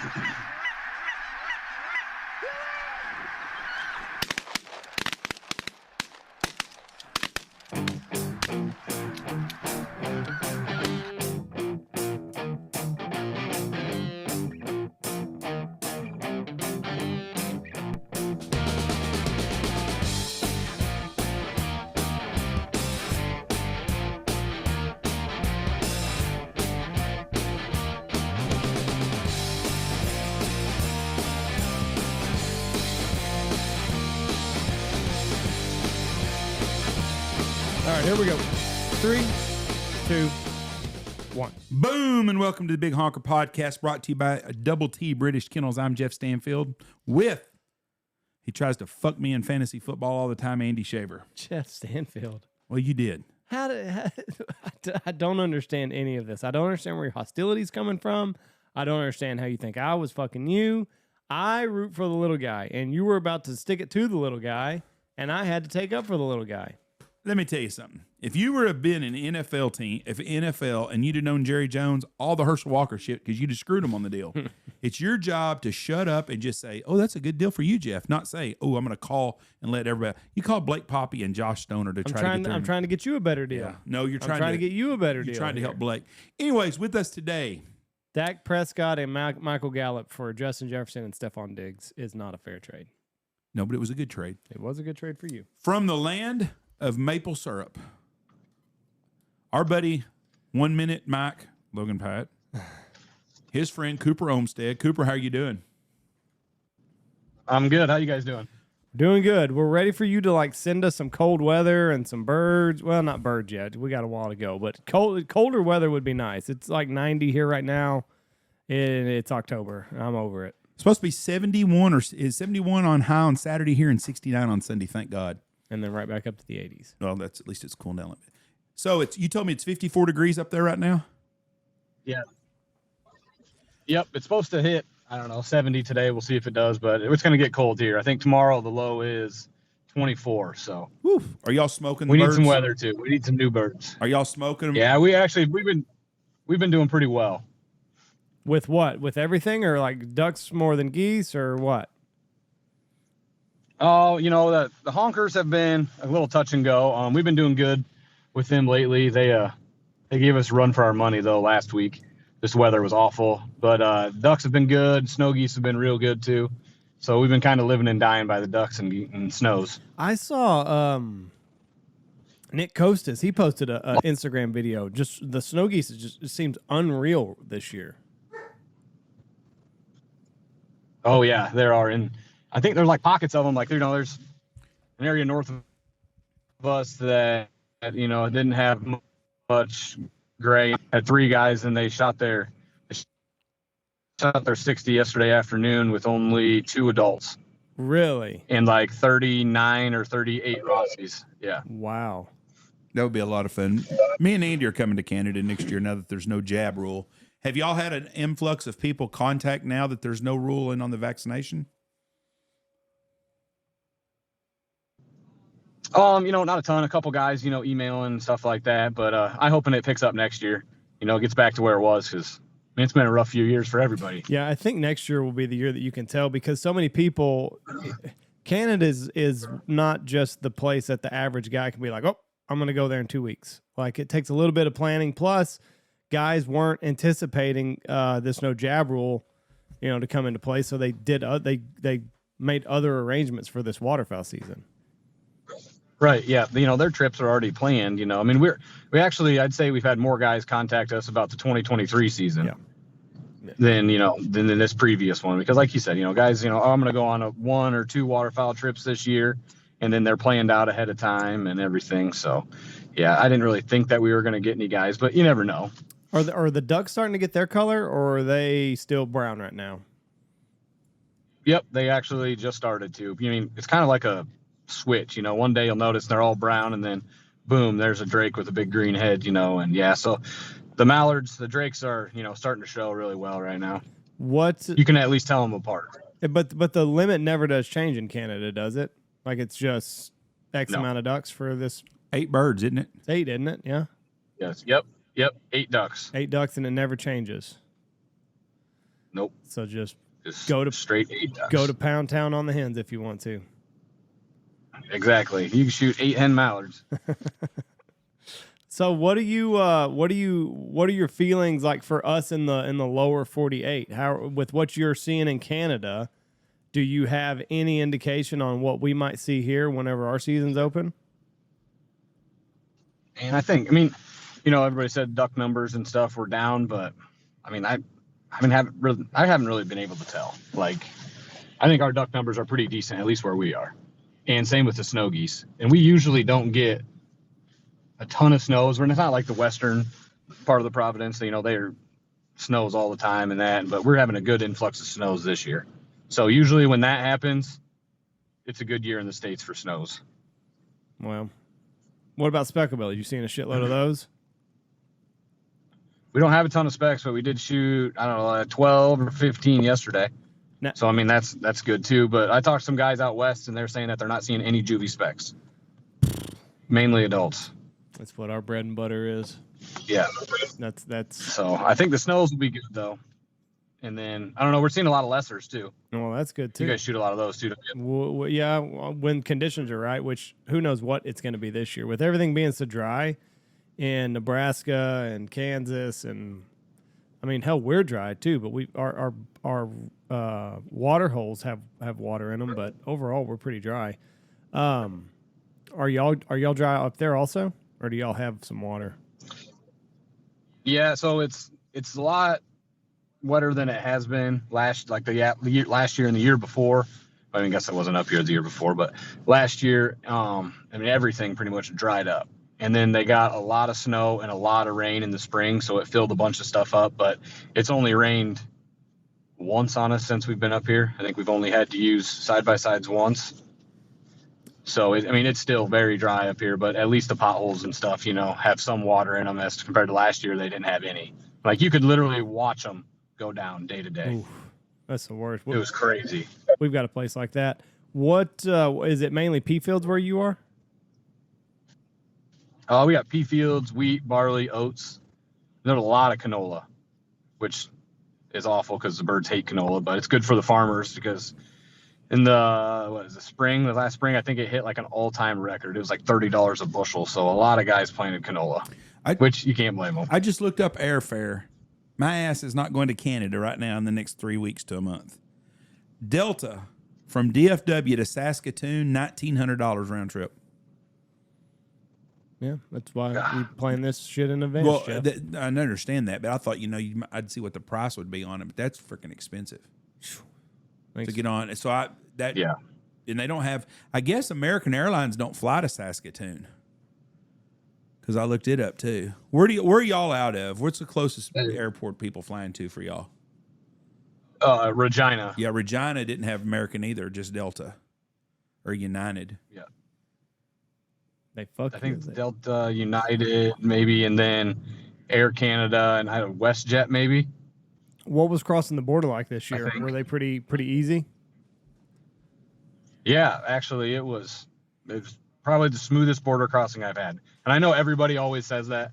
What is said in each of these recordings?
All right, here we go. 3, 2, 1. Boom, and welcome to the Big Honker Podcast, brought to you by Double T British Kennels. I'm Jeff Stanfield with, he tries to fuck me in fantasy football all the time, Andy Shaver. Jeff Stanfield. Well, you did. I don't understand any of this. I don't understand where your hostility's coming from. I don't understand how you think I was fucking you. I root for the little guy, and you were about to stick it to the little guy, and I had to take up for the little guy. Let me tell you something. If you were have been an NFL team, if NFL, and you'd have known Jerry Jones, all the Herschel Walker shit, because you just screwed him on the deal. It's your job to shut up and just say, oh, that's a good deal for you, Jeff. Not say, oh, I'm going to call and let everybody. You call Blake Poppy and Josh Stoner to try to get I'm trying to get you a better deal. Yeah. No, you're trying to get you a better deal. You're trying to help Blake. Anyways, with us today, Dak Prescott and Michael Gallup for Justin Jefferson and Stephon Diggs is not a fair trade. No, but it was a good trade. It was a good trade for you. From the land of maple syrup, our buddy 1 Minute Mike Logan Pat, his friend Cooper Olmstead. Cooper, how are you doing? I'm good. How you guys doing? Doing good. We're ready for you to send us some cold weather and some birds. Well, not birds yet. We got a while to go, but colder weather would be nice. It's like 90 here right now, and it's October. I'm over it. It's supposed to be 71 or is 71 on high on Saturday here and 69 on Sunday. Thank God. And then right back up to the 80s. Well, that's at least it's cooling down a little bit. So you told me it's 54 degrees up there right now? Yeah. Yep. It's supposed to hit, 70 today. We'll see if it does, but it's going to get cold here. I think tomorrow the low is 24. So woof. Are y'all smoking the we birds? need some weather too. We need some new birds. Are y'all smoking them? Yeah, we've been doing pretty well. With what? With everything, or like ducks more than geese, or what? Oh, the honkers have been a little touch and go. We've been doing good with them lately. They gave us a run for our money though last week. This weather was awful, but ducks have been good. Snow geese have been real good too. So we've been kind of living and dying by the ducks and snows. I saw Nick Costas. He posted a Instagram video. Just the snow geese it seems unreal this year. Oh yeah, there are, and I think there's like pockets of them. Like there's an area north of us that didn't have much gray. Had 3 guys, and they shot their 60 yesterday afternoon with only 2 adults. Really? And like 39 or 38 Rossies. Yeah. Wow. That would be a lot of fun. Me and Andy are coming to Canada next year now that there's no jab rule. Have y'all had an influx of people contact now that there's no rule in on the vaccination? Not a ton. A couple guys, emailing and stuff like that. But I'm hoping it picks up next year. It gets back to where it was because it's been a rough few years for everybody. Yeah, I think next year will be the year that you can tell because so many people. Canada is not just the place that the average guy can be like, oh, I'm going to go there in 2 weeks. Like it takes a little bit of planning. Plus, guys weren't anticipating this no jab rule, to come into play. So they did. They made other arrangements for this waterfowl season. Right. Yeah. Their trips are already planned. We actually, I'd say we've had more guys contact us about the 2023 season than this previous one. Because like you said, guys, I'm going to go on 1 or 2 waterfowl trips this year, and then they're planned out ahead of time and everything. So, yeah, I didn't really think that we were going to get any guys, but you never know. Are the ducks starting to get their color, or are they still brown right now? Yep. They actually just started to. It's kind of like a switch, one day you'll notice they're all brown and then boom, there's a drake with a big green head, and yeah, so the mallards, the drakes are, starting to show really well right now. You can at least tell them apart. But the limit never does change in Canada, does it? Like it's just X amount of ducks for this 8 birds, isn't it? It's 8, isn't it? Yeah. Yes. Yep. 8 ducks. 8 ducks, and it never changes. Nope. So just go to straight 8 ducks. Go to Pound Town on the hens if you want to. Exactly. You can shoot 8 hen mallards. So what are your feelings like for us in the lower 48? How, with what you're seeing in Canada, do you have any indication on what we might see here whenever our season's open? And I mean, everybody said duck numbers and stuff were down, but I mean, I haven't really been able to tell. Like, I think our duck numbers are pretty decent, at least where we are. And same with the snow geese. And we usually don't get a ton of snows. It's not like the western part of the Providence. They're snows all the time and that, but we're having a good influx of snows this year. So usually when that happens, it's a good year in the States for snows. Well, what about specklebelly? You seen a shitload of those? We don't have a ton of specs, but we did shoot, 12 or 15 yesterday. Now, so, I mean, that's good too. But I talked to some guys out west, and they're saying that they're not seeing any juvie specs. Mainly adults. That's what our bread and butter is. Yeah. That's. So I think the snows will be good though. And then I don't know. We're seeing a lot of lessers too. Well, that's good too. You guys shoot a lot of those too. Well, yeah, when conditions are right. Which who knows what it's going to be this year with everything being so dry in Nebraska and Kansas, and I mean, hell, we're dry too. But our water holes have water in them, but overall we're pretty dry. Are y'all dry up there also, or do y'all have some water? Yeah, so it's a lot wetter than it has been last year and the year before. I guess I wasn't up here the year before, but last year, everything pretty much dried up. And then they got a lot of snow and a lot of rain in the spring, so it filled a bunch of stuff up. But it's only rained once on us since we've been up here. I think we've only had to use side-by-sides once. So, it's still very dry up here, but at least the potholes and stuff, have some water in them as compared to last year. They didn't have any. Like, you could literally watch them go down day to day. Oof, that's the worst. It was crazy. We've got a place like that. What is it, mainly pea fields where you are? We got pea fields, wheat, barley, oats. There's a lot of canola, which is awful because the birds hate canola, but it's good for the farmers because in the last spring, I think it hit like an all-time record. It was like $30 a bushel. So a lot of guys planted canola, which you can't blame them. I just looked up airfare. My ass is not going to Canada right now in the next 3 weeks to a month. Delta from DFW to Saskatoon, $1,900 round trip. Yeah, that's why we plan this shit in advance. Well, Jeff. I understand that, but I thought I'd see what the price would be on it, but that's freaking expensive to get on. So and they don't have. I guess American Airlines don't fly to Saskatoon because I looked it up too. Where are y'all out of? What's the closest airport people flying to for y'all? Regina. Yeah, Regina didn't have American either, just Delta or United. Yeah. I think Delta, United, maybe, and then Air Canada and WestJet, maybe. What was crossing the border like this year? Were they pretty easy? Yeah, actually, it was probably the smoothest border crossing I've had. And I know everybody always says that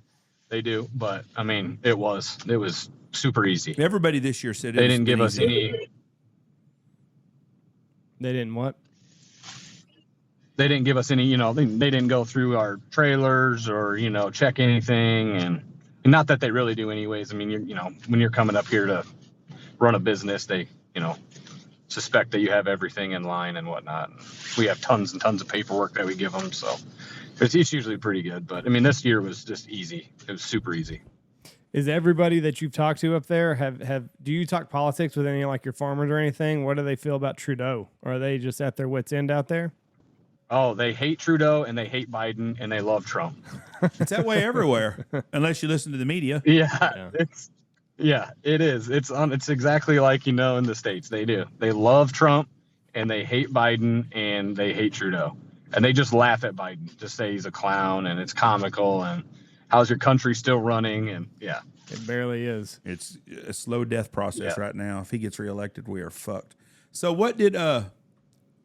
they do, but it was super easy. Everybody this year said they didn't give us any. They didn't what? They didn't give us any, they didn't go through our trailers or, check anything. And not that they really do anyways. When you're coming up here to run a business, they, suspect that you have everything in line and whatnot. We have tons and tons of paperwork that we give them. So it's usually pretty good. But this year was just easy. It was super easy. Is everybody that you've talked to up there, do you talk politics with any like your farmers or anything? What do they feel about Trudeau? Or are they just at their wits' end out there? Oh, they hate Trudeau and they hate Biden and they love Trump. It's that way everywhere, unless you listen to the media. Yeah. It is. It's exactly like, in the States. They do. They love Trump and they hate Biden and they hate Trudeau. And they just laugh at Biden, just say he's a clown and it's comical and how's your country still running? And yeah. It barely is. It's a slow death process right now. If he gets reelected, we are fucked. So what did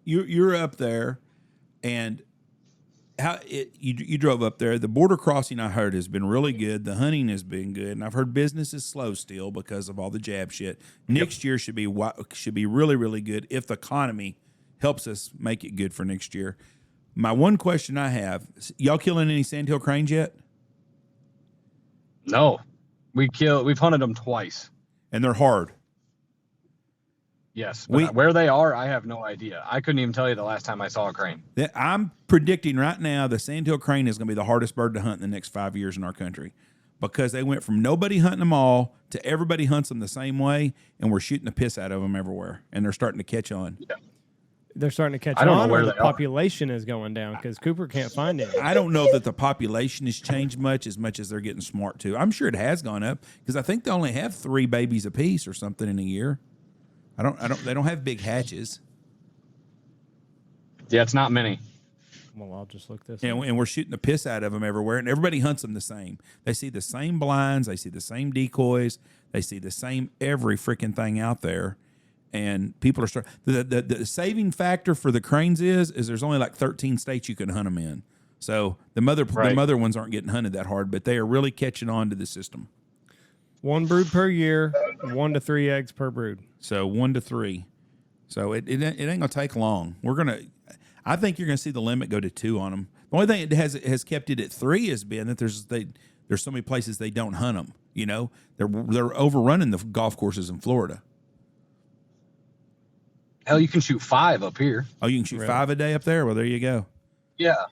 you're up there? And you drove up there. The border crossing I heard has been really good. The hunting has been good, and I've heard business is slow still because of all the jab shit. Next year should be really, really good if the economy helps us make it good for next year. My one question I have: y'all killing any sandhill cranes yet? No, we've hunted them twice, and they're hard. Yes, but where they are, I have no idea. I couldn't even tell you the last time I saw a crane. I'm predicting right now the sandhill crane is going to be the hardest bird to hunt in the next 5 years in our country because they went from nobody hunting them all to everybody hunts them the same way, and we're shooting the piss out of them everywhere, and they're starting to catch on. Yeah. They're starting to catch on. I don't know where the population is going down because Cooper can't find it. I don't know that the population has changed much as they're getting smart too. I'm sure it has gone up because I think they only have 3 babies apiece or something in a year. They don't have big hatches. Yeah, it's not many. Well, I'll just look this. And we're shooting the piss out of them everywhere, and everybody hunts them the same. They see the same blinds, they see the same decoys, they see the same every freaking thing out there, and people are starting. The saving factor for the cranes is there's only like 13 states you can hunt them in, so the mother ones aren't getting hunted that hard, but they are really catching on to the system. 1 brood per year, 1 to 3 eggs per brood. So 1 to 3. So it ain't gonna take long. I think you're gonna see the limit go to 2 on them. The only thing that has kept it at 3 has been that there's so many places they don't hunt them. You know, they're overrunning the golf courses in Florida. Hell, you can shoot 5 up here. Oh, you can shoot 5 a day up there. Well, there you go. Yeah.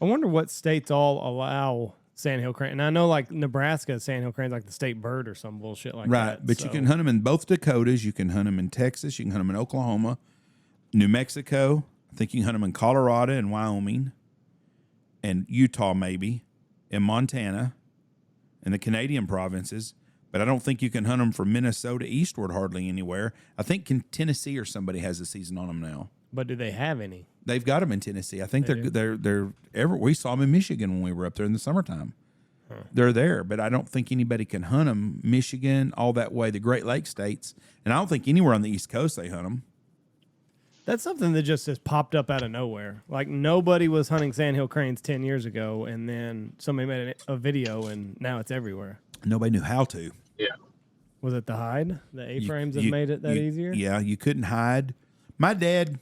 I wonder what states all allow sandhill crane. And I know like Nebraska, sandhill crane's like the state bird or some bullshit like that. Right, but you can hunt them in both Dakotas. You can hunt them in Texas. You can hunt them in Oklahoma, New Mexico. I think you can hunt them in Colorado and Wyoming and Utah maybe, and Montana and the Canadian provinces. But I don't think you can hunt them from Minnesota eastward hardly anywhere. I think Tennessee or somebody has a season on them now. But do they have any? They've got them in Tennessee. I think they're we saw them in Michigan when we were up there in the summertime. Huh. They're there, but I don't think anybody can hunt them. Michigan, all that way, the Great Lakes states, and I don't think anywhere on the East Coast they hunt them. That's something that just has popped up out of nowhere. Like nobody was hunting sandhill cranes 10 years ago, and then somebody made a video, and now it's everywhere. Nobody knew how to. Yeah. Was it the hide? The A-frames have made it that easier? Yeah, you couldn't hide. My dad,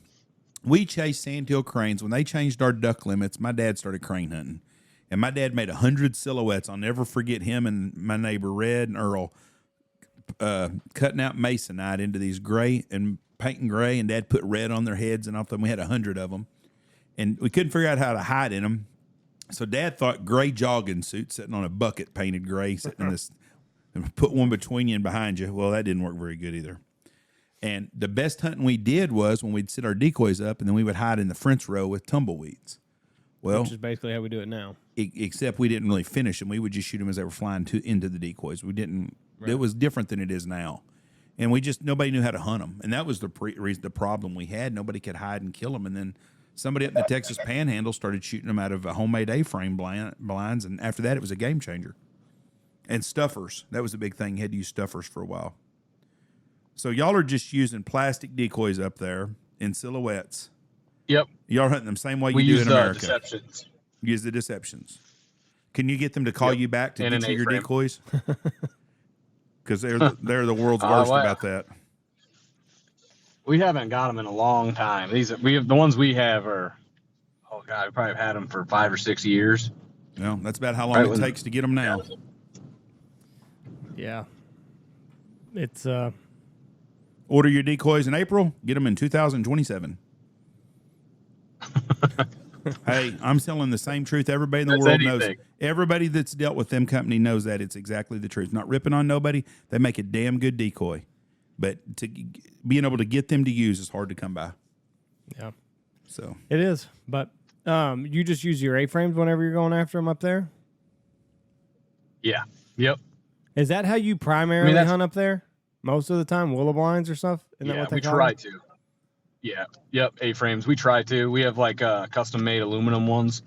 we chased sandhill cranes. When they changed our duck limits, my dad started crane hunting. And my dad made 100 silhouettes. I'll never forget him and my neighbor, Red and Earl, cutting out masonite into these gray and painting gray. And Dad put red on their heads and off them. We had 100 of them. And we couldn't figure out how to hide in them. So Dad thought gray jogging suit sitting on a bucket painted gray, sitting in this, and put one between you and behind you. Well, that didn't work very good either. And the best hunting we did was when we'd set our decoys up and then we would hide in the French row with tumbleweeds. Well, which is basically how we do it now. Except we didn't really finish them. We would just shoot them as they were flying into the decoys. We didn't. Right. It was different than it is now. And nobody knew how to hunt them. And that was the problem we had. Nobody could hide and kill them. And then somebody up in the Texas Panhandle started shooting them out of a homemade A-frame blinds. And after that, it was a game changer. And stuffers. That was a big thing. You had to use stuffers for a while. So y'all are just using plastic decoys up there in silhouettes. Yep. Y'all are hunting them same way you do in America. Deceptions. Use the deceptions. Can you get them to call you back to teach you your decoys? Because they're the world's worst about that. We haven't got them in a long time. The ones we have are, we probably have had them for 5 or 6 years. Well, that's about how long it takes to get them now. Yeah. It's order your decoys in April, get them in 2027. Hey, I'm telling the same truth. Everybody in the world knows. Everybody that's dealt with them company knows that it's exactly the truth. Not ripping on nobody. They make a damn good decoy. But being able to get them to use is hard to come by. Yeah. So it is. But you just use your A-frames whenever you're going after them up there? Yeah. Yep. Is that how you primarily hunt up there? Most of the time, willow blinds or stuff? Isn't that what they call try them? to. Yeah. Yep. A-frames. We try to. We have custom made aluminum ones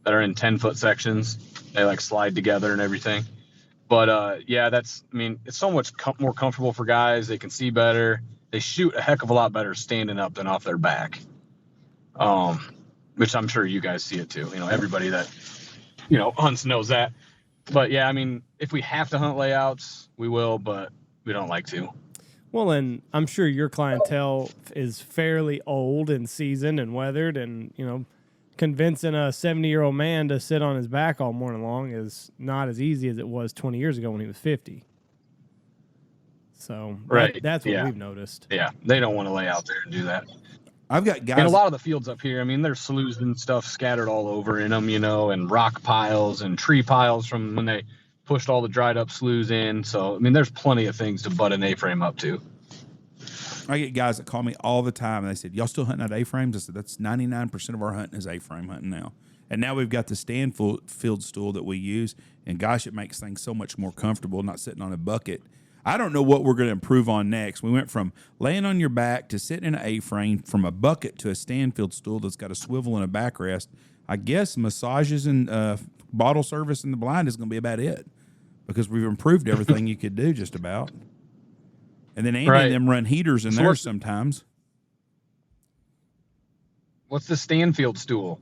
that are in 10-foot sections. They slide together and everything. But it's so much more comfortable for guys. They can see better. They shoot a heck of a lot better standing up than off their back. which I'm sure you guys see it too. Everybody that hunts knows that. But yeah, I mean, if we have to hunt layouts, we will, but we don't like to. Well, and I'm sure your clientele is fairly old and seasoned and weathered, and convincing a 70-year-old man to sit on his back all morning long is not as easy as it was 20 years ago when he was 50. So that's what we've noticed. Yeah, they don't want to lay out there and do that. I've got guys. And a lot of the fields up here, I mean, there's sloughs and stuff scattered all over in them, and rock piles and tree piles from when they pushed all the dried up sloughs in. So, I mean, there's plenty of things to butt an A-frame up to. I get guys that call me all the time, and they said, y'all still hunting at A-frames? I said, that's 99% of our hunting is A-frame hunting now. And now we've got the Stanfield stool that we use, and gosh, it makes things so much more comfortable, not sitting on a bucket. I don't know what we're going to improve on next. We went from laying on your back to sitting in an A-frame, from a bucket to a Stanfield stool that's got a swivel and a backrest. I guess massages and bottle service in the blind is going to be about it, because we've improved everything you could do just about. And then Andy and them run heaters in there sometimes. What's the Stanfield stool?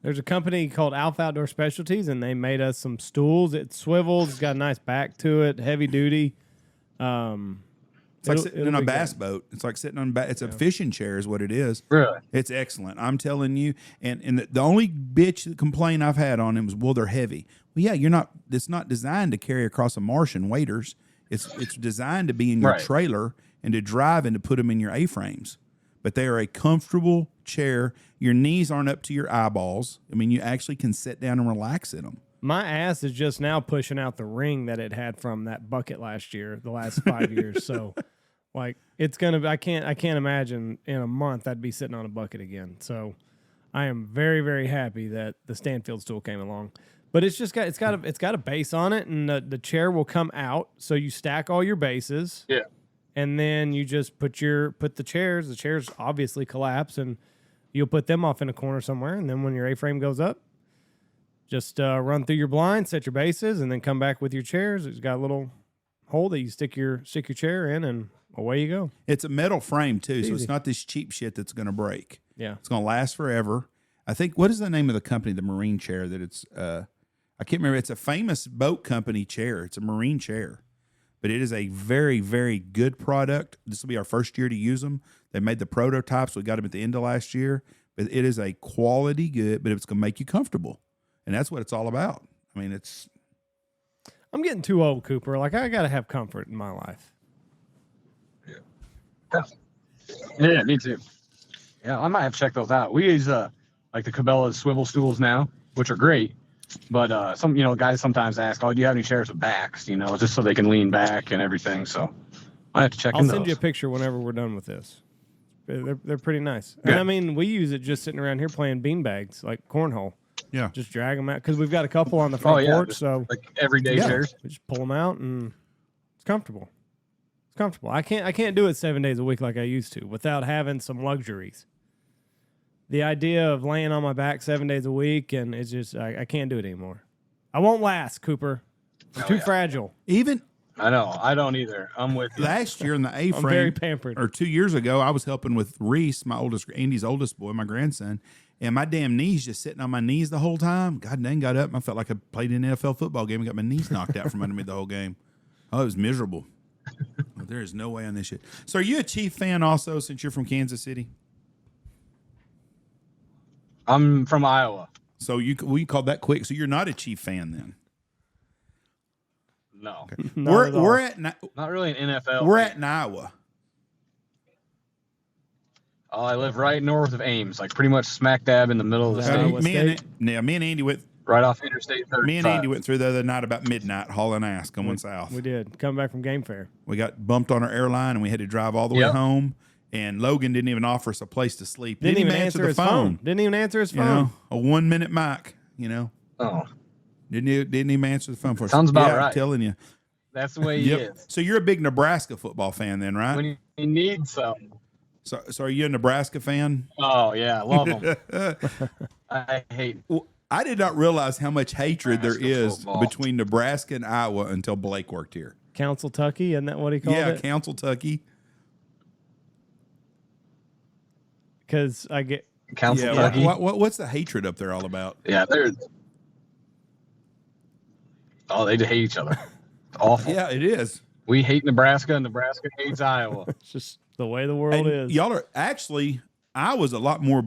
There's a company called Alpha Outdoor Specialties, and they made us some stools. It swivels. It's got a nice back to it, heavy duty. It's like sitting in a bass boat. It's like sitting on it's a fishing chair is what it is. Really? It's excellent. I'm telling you. And the only complaint I've had on them is, well, they're heavy. Well, yeah, it's not designed to carry across a marsh in waders. It's designed to be in your trailer and to drive and to put them in your A-frames. But they are a comfortable chair. Your knees aren't up to your eyeballs. I mean, you actually can sit down and relax in them. My ass is just now pushing out the ring that it had from that bucket last year, the last 5 years. So, it's gonna. I can't imagine in a month I'd be sitting on a bucket again. So, I am very, very happy that the Stanfield stool came along. But it's got a base on it, and the chair will come out, so you stack all your bases. Yeah. And then you just put the chairs. The chairs obviously collapse, and you'll put them off in a corner somewhere. And then when your A-frame goes up, just run through your blind, set your bases, and then come back with your chairs. It's got a little hole that you stick your chair in, and away you go. It's a metal frame too, so it's not this cheap shit that's going to break. Yeah, it's going to last forever. I think, what is the name of the company? The marine chair that it's. I can't remember. It's a famous boat company chair. It's a marine chair. But it is a very, very good product. This will be our first year to use them. They made the prototypes. We got them at the end of last year. But it is a quality good, but it's going to make you comfortable. And that's what it's all about. I mean, I'm getting too old, Cooper. I got to have comfort in my life. Yeah, me too. Yeah, I might have to check those out. We use the Cabela's swivel stools now, which are great. But some guys sometimes ask, "Oh, do you have any chairs with backs?" Just so they can lean back and everything. So I have to check. I'll send you a picture whenever we're done with this. They're pretty nice. Yeah. And I mean, we use it just sitting around here playing beanbags, like cornhole. Yeah, just drag them out because we've got a couple on the front porch. So everyday chairs. We just pull them out and it's comfortable. It's comfortable. I can't do it 7 days a week like I used to without having some luxuries. The idea of laying on my back 7 days a week, and it's just, I can't do it anymore. I won't last, Cooper. I'm too fragile. I know. I don't either. I'm with you. Last year in the A-frame, I'm very pampered. Or 2 years ago, I was helping with Reese, Andy's oldest boy, my grandson, and my damn knees just sitting on my knees the whole time. God dang, got up, and I felt like I played an NFL football game and got my knees knocked out from under me the whole game. Oh, it was miserable. There is no way on this shit. So are you a Chief fan also, since you're from Kansas City? I'm from Iowa. So we called that quick. So you're not a Chief fan then? No. Okay. We're at not really an NFL. We're at in Iowa. Oh, I live right north of Ames, pretty much smack dab in the middle of the state. Me and Andy went right off Interstate 35. Me and Andy went through the other night about midnight, hauling ass going south. We did. Coming back from Game Fair. We got bumped on our airline, and we had to drive all the way home. And Logan didn't even offer us a place to sleep. Didn't even answer his phone. Didn't even answer his phone. A 1 minute mic, Oh. Didn't even answer the phone for us. Sounds about right. I'm telling you. That's the way he is. So you're a big Nebraska football fan then, right? When you need some. So are you a Nebraska fan? Oh, yeah. Love them. I hate I did not realize how much hatred there is between Nebraska and Iowa until Blake worked here. Council-tucky, isn't that what he called it? Yeah, Council-tucky. Because Council Yeah, turkey. what's the hatred up there all about? Yeah, they're. Oh, they hate each other. It's awful. Yeah, it is. We hate Nebraska, and Nebraska hates Iowa. It's just the way the world And is. y'all are actually Iowa's a lot more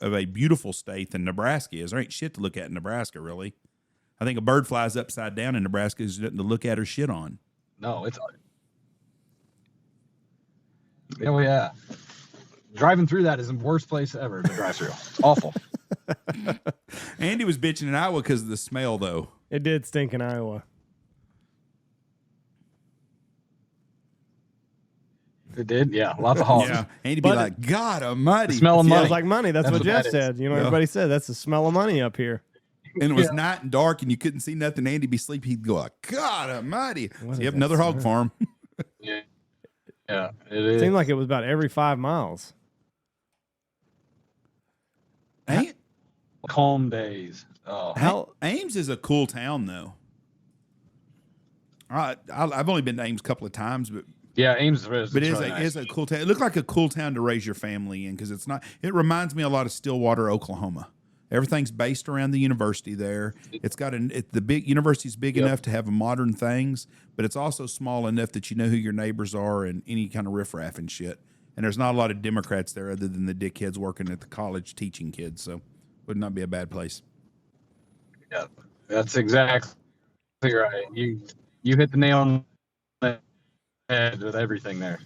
of a beautiful state than Nebraska is. There ain't shit to look at in Nebraska, really. I think a bird flies upside down in Nebraska is nothing to look at or shit on. No, it's. Oh yeah. Driving through that is the worst place ever to drive through. Awful. Andy was bitching in Iowa because of the smell, though. It did stink in Iowa. It did, yeah. Lots of hogs. Yeah, Andy be like, God Almighty, The smell of money. Smells like money. That's what Jeff that is. said. You know, Yeah. everybody said that's the smell of money up here. And it was night and dark, and you couldn't see nothing. Andy be sleepy. He'd go, God Almighty. What So is you have that another hog smell? farm. Yeah, yeah, it It is. seemed like it was about every 5 miles. Calm days. Oh, How Ames is a cool town, though. I've only been to Ames a couple of times, but yeah, Ames is. But really it's a cool town. It looked like a cool town to raise your family in because it's not. It reminds me a lot of Stillwater, Oklahoma. Everything's based around the university there. It's got the big university's big enough to have modern things, but it's also small enough that you know who your neighbors are and any kind of riffraff and shit. And there's not a lot of Democrats there other than the dickheads working at the college teaching kids. So would not be a bad place. Yeah, that's exactly right. You hit the nail on the head with everything there.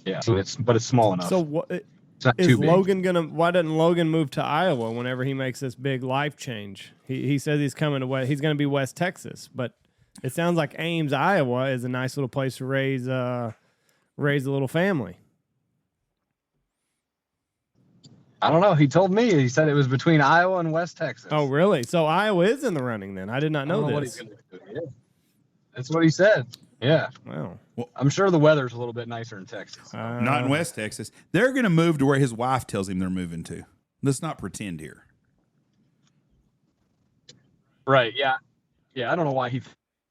Yeah, so it's small enough. so what It's not is too big. Logan gonna? Why doesn't Logan move to Iowa whenever he makes this big life change? He says he's coming to West. He's going to be West Texas, but it sounds like Ames, Iowa, is a nice little place to raise a little family. I don't know. He told me. He said it was between Iowa and West Texas. Oh, really? So Iowa is in the running then? I did not I know don't know what he's this. gonna do. Yeah. That's what he said. Yeah. Wow. I'm sure the weather's a little bit nicer in Texas. Not in West Texas. They're going to move to where his wife tells him they're moving to. Let's not pretend here. Right. Yeah. Yeah. I don't know why he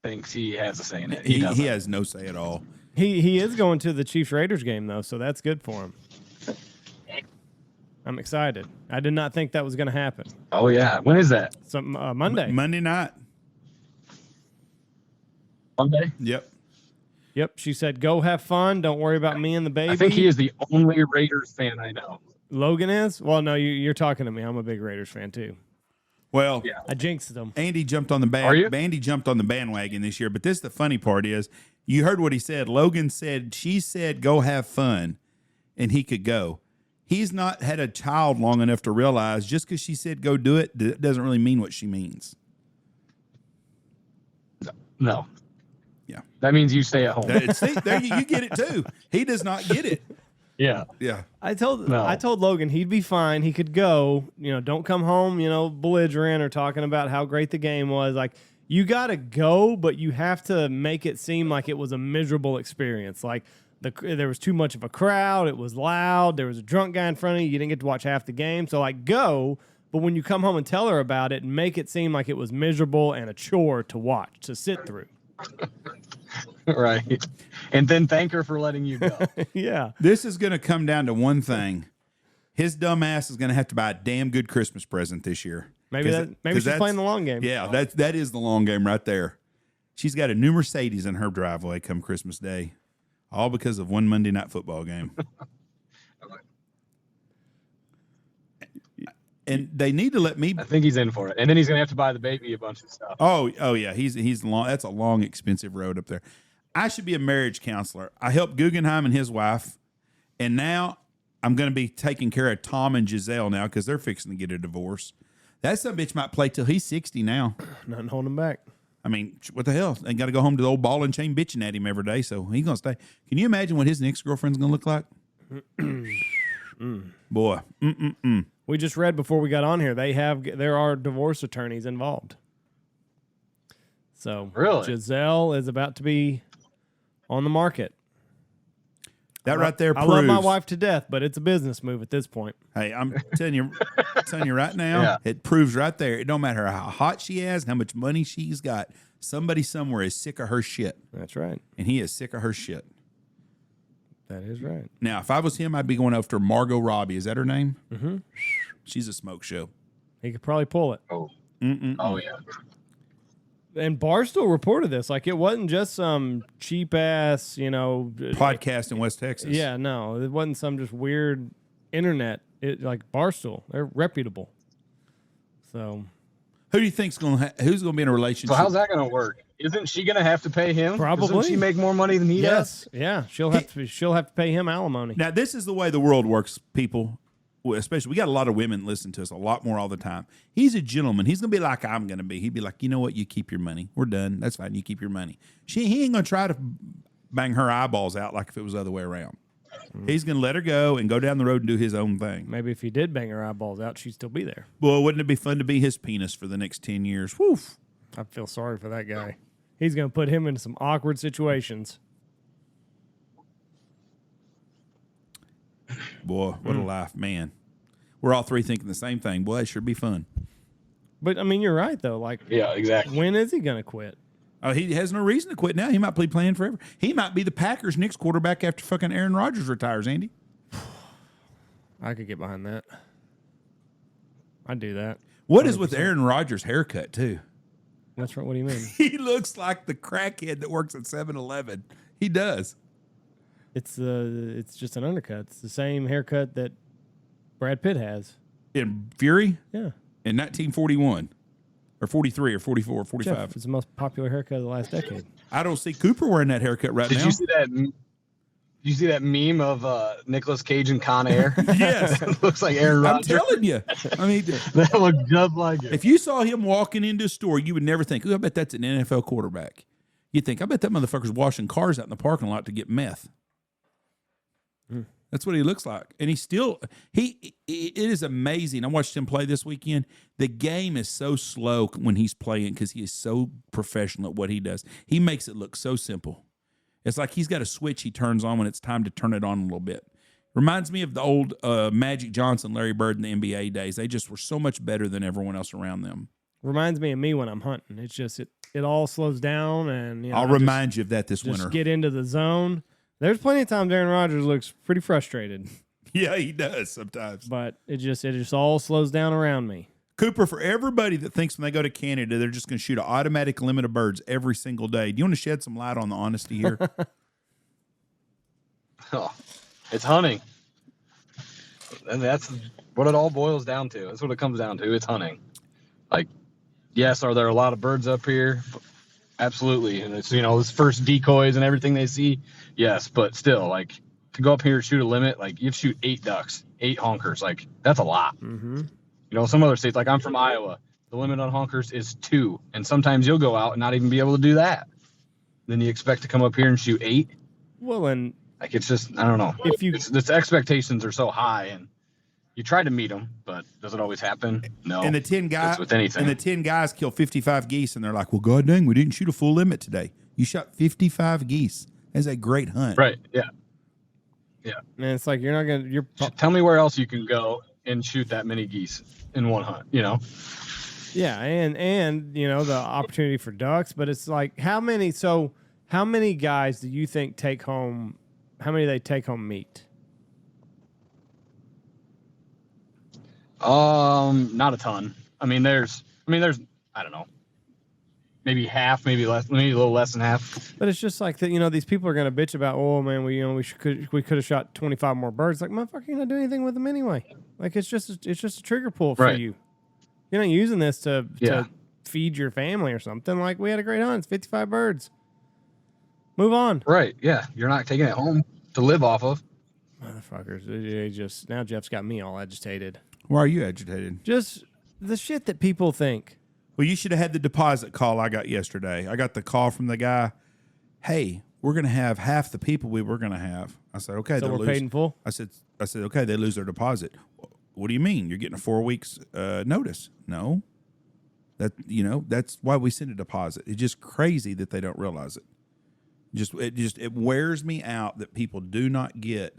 thinks he has a say in it. He doesn't. has no say at all. He is going to the Chiefs Raiders game though, so that's good for him. I'm excited. I did not think that was going to happen. Oh yeah. When is that? Some Monday. Monday night. Monday. Yep. Yep. She said, "Go have fun. Don't worry about me and the baby." I think he is the only Raiders fan I know. Logan is. Well, no, you're talking to me. I'm a big Raiders fan too. Well, Yeah. I jinxed them. Andy jumped on the Are you? Andy jumped on the bandwagon this year. But the funny part is, you heard what he said. Logan said, she said, go have fun, and he could go. He's not had a child long enough to realize just because she said go do it, that doesn't really mean what she means. No. Yeah. That means you stay at home. See, there you get it too. He does not get it. Yeah. Yeah. I told No. Logan he'd be fine. He could go. You know, don't come home. You know, belligerent or talking about how great the game was. Like you got to go, but you have to make it seem like it was a miserable experience. Like there was too much of a crowd. It was loud. There was a drunk guy in front of you. You didn't get to watch half the game. So like go, but when you come home and tell her about it, make it seem like it was miserable and a chore to watch, to sit through. Right. And then thank her for letting you go. Yeah. This is going to come down to one thing. His dumb ass is going to have to buy a damn good Christmas present this year. Maybe she's that's- playing the long game. Yeah, that is the long game right there. She's got a new Mercedes in her driveway come Christmas Day, all because of one Monday night football game. And they need to let me. I think he's in for it. And then he's going to have to buy the baby a bunch of stuff. Oh yeah. He's long. That's a long, expensive road up there. I should be a marriage counselor. I helped Guggenheim and his wife, and now I'm going to be taking care of Tom and Giselle now because they're fixing to get a divorce. That son of a bitch might play till he's 60 now. Nothing holding him back. I mean, what the hell? They got to go home to the old ball and chain bitching at him every day, so he's going to stay. Can you imagine what his next girlfriend's going to look like? Boy. We just read before we got on here. There are divorce attorneys involved. So Really? Giselle is about to be on the market. That right there I proves. love my wife to death, but it's a business move at this point. Hey, I'm telling you right now, Yeah. it proves right there. It don't matter how hot she is, how much money she's got. Somebody somewhere is sick of her shit, That's right. and he is sick of her shit. That is right. Now, if I was him, I'd be going after Margot Robbie. Is that her name? Mm-hmm. She's a smoke show. He could probably pull it. Oh, Mm-mm-mm. oh yeah. And Barstool reported this. Like, it wasn't just some cheap ass, Podcast in West Texas. Yeah, no, it wasn't some just weird internet. Like Barstool, they're reputable. So, Who do you think's who's going to be in a relationship? So how's that going to work? Isn't she going to have to pay him? Probably. Doesn't she make more money than he does? Yeah, she'll have to pay him alimony. Now, this is the way the world works, people. Well, especially, we got a lot of women listen to us a lot more all the time. He's a gentleman. He's going to be like I'm going to be. He'd be like, you know what? You keep your money. We're done. That's fine. You keep your money. He ain't going to try to bang her eyeballs out like if it was the other way around. He's going to let her go and go down the road and do his own thing. Maybe if he did bang her eyeballs out, she'd still be there. Well, wouldn't it be fun to be his penis for the next 10 years? Woof. I feel sorry for that guy. He's going to put him into some awkward situations. Boy, what a life, man. We're all three thinking the same thing. Boy, it sure be fun. But, I mean, you're right, though. Like, Yeah, exactly. when is he going to quit? Oh, he has no reason to quit now. He might be playing forever. He might be the Packers' next quarterback after fucking Aaron Rodgers retires, Andy. I could get behind that. I'd do that. What is with Aaron Rodgers' haircut, too? What's wrong? What do you mean? He looks like the crackhead that works at 7-Eleven. He does. It's just an undercut. It's the same haircut that Brad Pitt has. In Fury? Yeah. In 1941. Or 43 or 44 or 45. Jeff, it's the most popular haircut of the last decade. I don't see Cooper wearing that haircut right now. Did you see that meme of Nicolas Cage and Con Air? Yes. It looks like Aaron I'm Rodgers. telling you. I mean, That looked just like it. if you saw him walking into a store, you would never think, I bet that's an NFL quarterback. You'd think, I bet that motherfucker's washing cars out in the parking lot to get meth. That's what he looks like. And it is amazing. I watched him play this weekend. The game is so slow when he's playing because he is so professional at what he does. He makes it look so simple. It's like he's got a switch he turns on when it's time to turn it on a little bit. Reminds me of the old Magic Johnson, Larry Bird in the NBA days. They just were so much better than everyone else around them. Reminds me of me when I'm hunting. It's just it all slows down, and I'll remind you of that this winter. Just get into the zone. There's plenty of times Aaron Rodgers looks pretty frustrated. Yeah, he does sometimes. But it just all slows down around me. Cooper, for everybody that thinks when they go to Canada, they're just going to shoot an automatic limit of birds every single day. Do you want to shed some light on the honesty here? Oh, it's hunting. And that's what it all boils down to. That's what it comes down to. It's hunting. Like, yes, are there a lot of birds up here? Absolutely. And it's, this first decoys and everything they see. Yes, but still, like, to go up here and shoot a limit, like, you have to shoot 8 ducks, 8 honkers. Like, that's a lot. Mm-hmm. Some other states, like I'm from Iowa, the limit on honkers is 2. And sometimes you'll go out and not even be able to do that. Then you expect to come up here and shoot 8. Well, and like, it's just, I don't know. Its expectations are so high, and you try to meet them, but does it always happen? No. And the 10 guys with anything. And the 10 guys kill 55 geese, and they're like, well, god dang, we didn't shoot a full limit today. You shot 55 geese. That's a great hunt. Right. Yeah. Yeah. Man, it's like you're not gonna. Tell me where else you can go and shoot that many geese in one hunt. Yeah, and the opportunity for ducks, but it's like how many guys do you think take home? How many they take home meat? Not a ton. I mean, there's I don't know, maybe half, maybe less, maybe a little less than half. But it's just like that. These people are gonna bitch about, oh man, we could have shot 25 more birds. Like, motherfucker, you're not doing anything with them anyway. Like, it's just a trigger pull for you. You're not using this to feed your family or something. Like, we had a great hunt. It's 55 birds. Move on. Right. Yeah. You're not taking it home to live off of. Motherfuckers. Now Jeff's got me all agitated. Why are you agitated? Just the shit that people think. Well, you should have had the deposit call I got yesterday. I got the call from the guy, hey, we're going to have half the people we were going to have. I said, okay. So we're paid in full? I said, okay, they lose their deposit. What do you mean? You're getting a 4 weeks notice? No. That's why we send a deposit. It's just crazy that they don't realize it. It wears me out that people do not get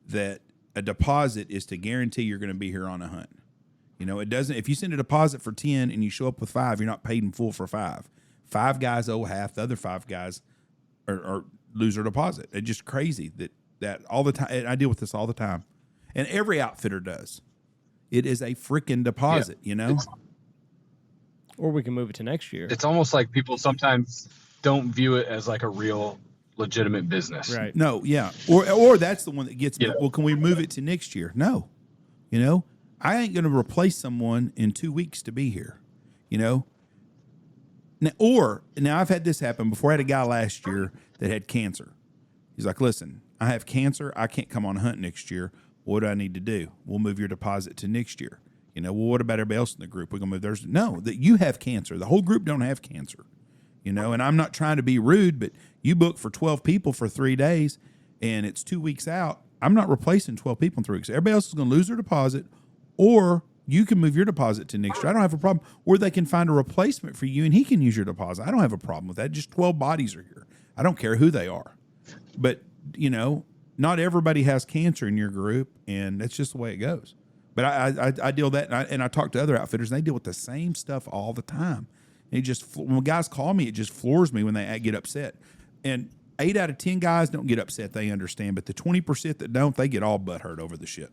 that a deposit is to guarantee you're going to be here on a hunt. It doesn't. If you send a deposit for 10 and you show up with 5, you're not paid in full for 5. 5 guys owe half. The other 5 guys are lose their deposit. It's just crazy that that all the time. And I deal with this all the time, and every outfitter does. It is a freaking deposit, you know. Or we can move it to next year. It's almost like people sometimes don't view it as like a real legitimate business. Right. No, yeah. Or that's the one that gets me. Yeah. Well, can we move it to next year? No. You know, I ain't going to replace someone in 2 weeks to be here, you know. Now I've had this happen before. I had a guy last year that had cancer. He's like, listen, I have cancer. I can't come on a hunt next year. What do I need to do? We'll move your deposit to next year. You know, well, what about everybody else in the group? We're going to move theirs. No, that you have cancer. The whole group don't have cancer, you know, and I'm not trying to be rude, but you book for 12 people for 3 days and it's 2 weeks out. I'm not replacing 12 people in 3 weeks. Everybody else is going to lose their deposit, or you can move your deposit to next year. I don't have a problem. Or they can find a replacement for you and he can use your deposit. I don't have a problem with that. Just 12 bodies are here. I don't care who they are. But, you know, not everybody has cancer in your group, and that's just the way it goes. But I deal with that, and I talk to other outfitters, and they deal with the same stuff all the time. And when guys call me, it just floors me when they get upset. And 8 out of 10 guys don't get upset. They understand. But the 20% that don't, they get all butthurt over the shit.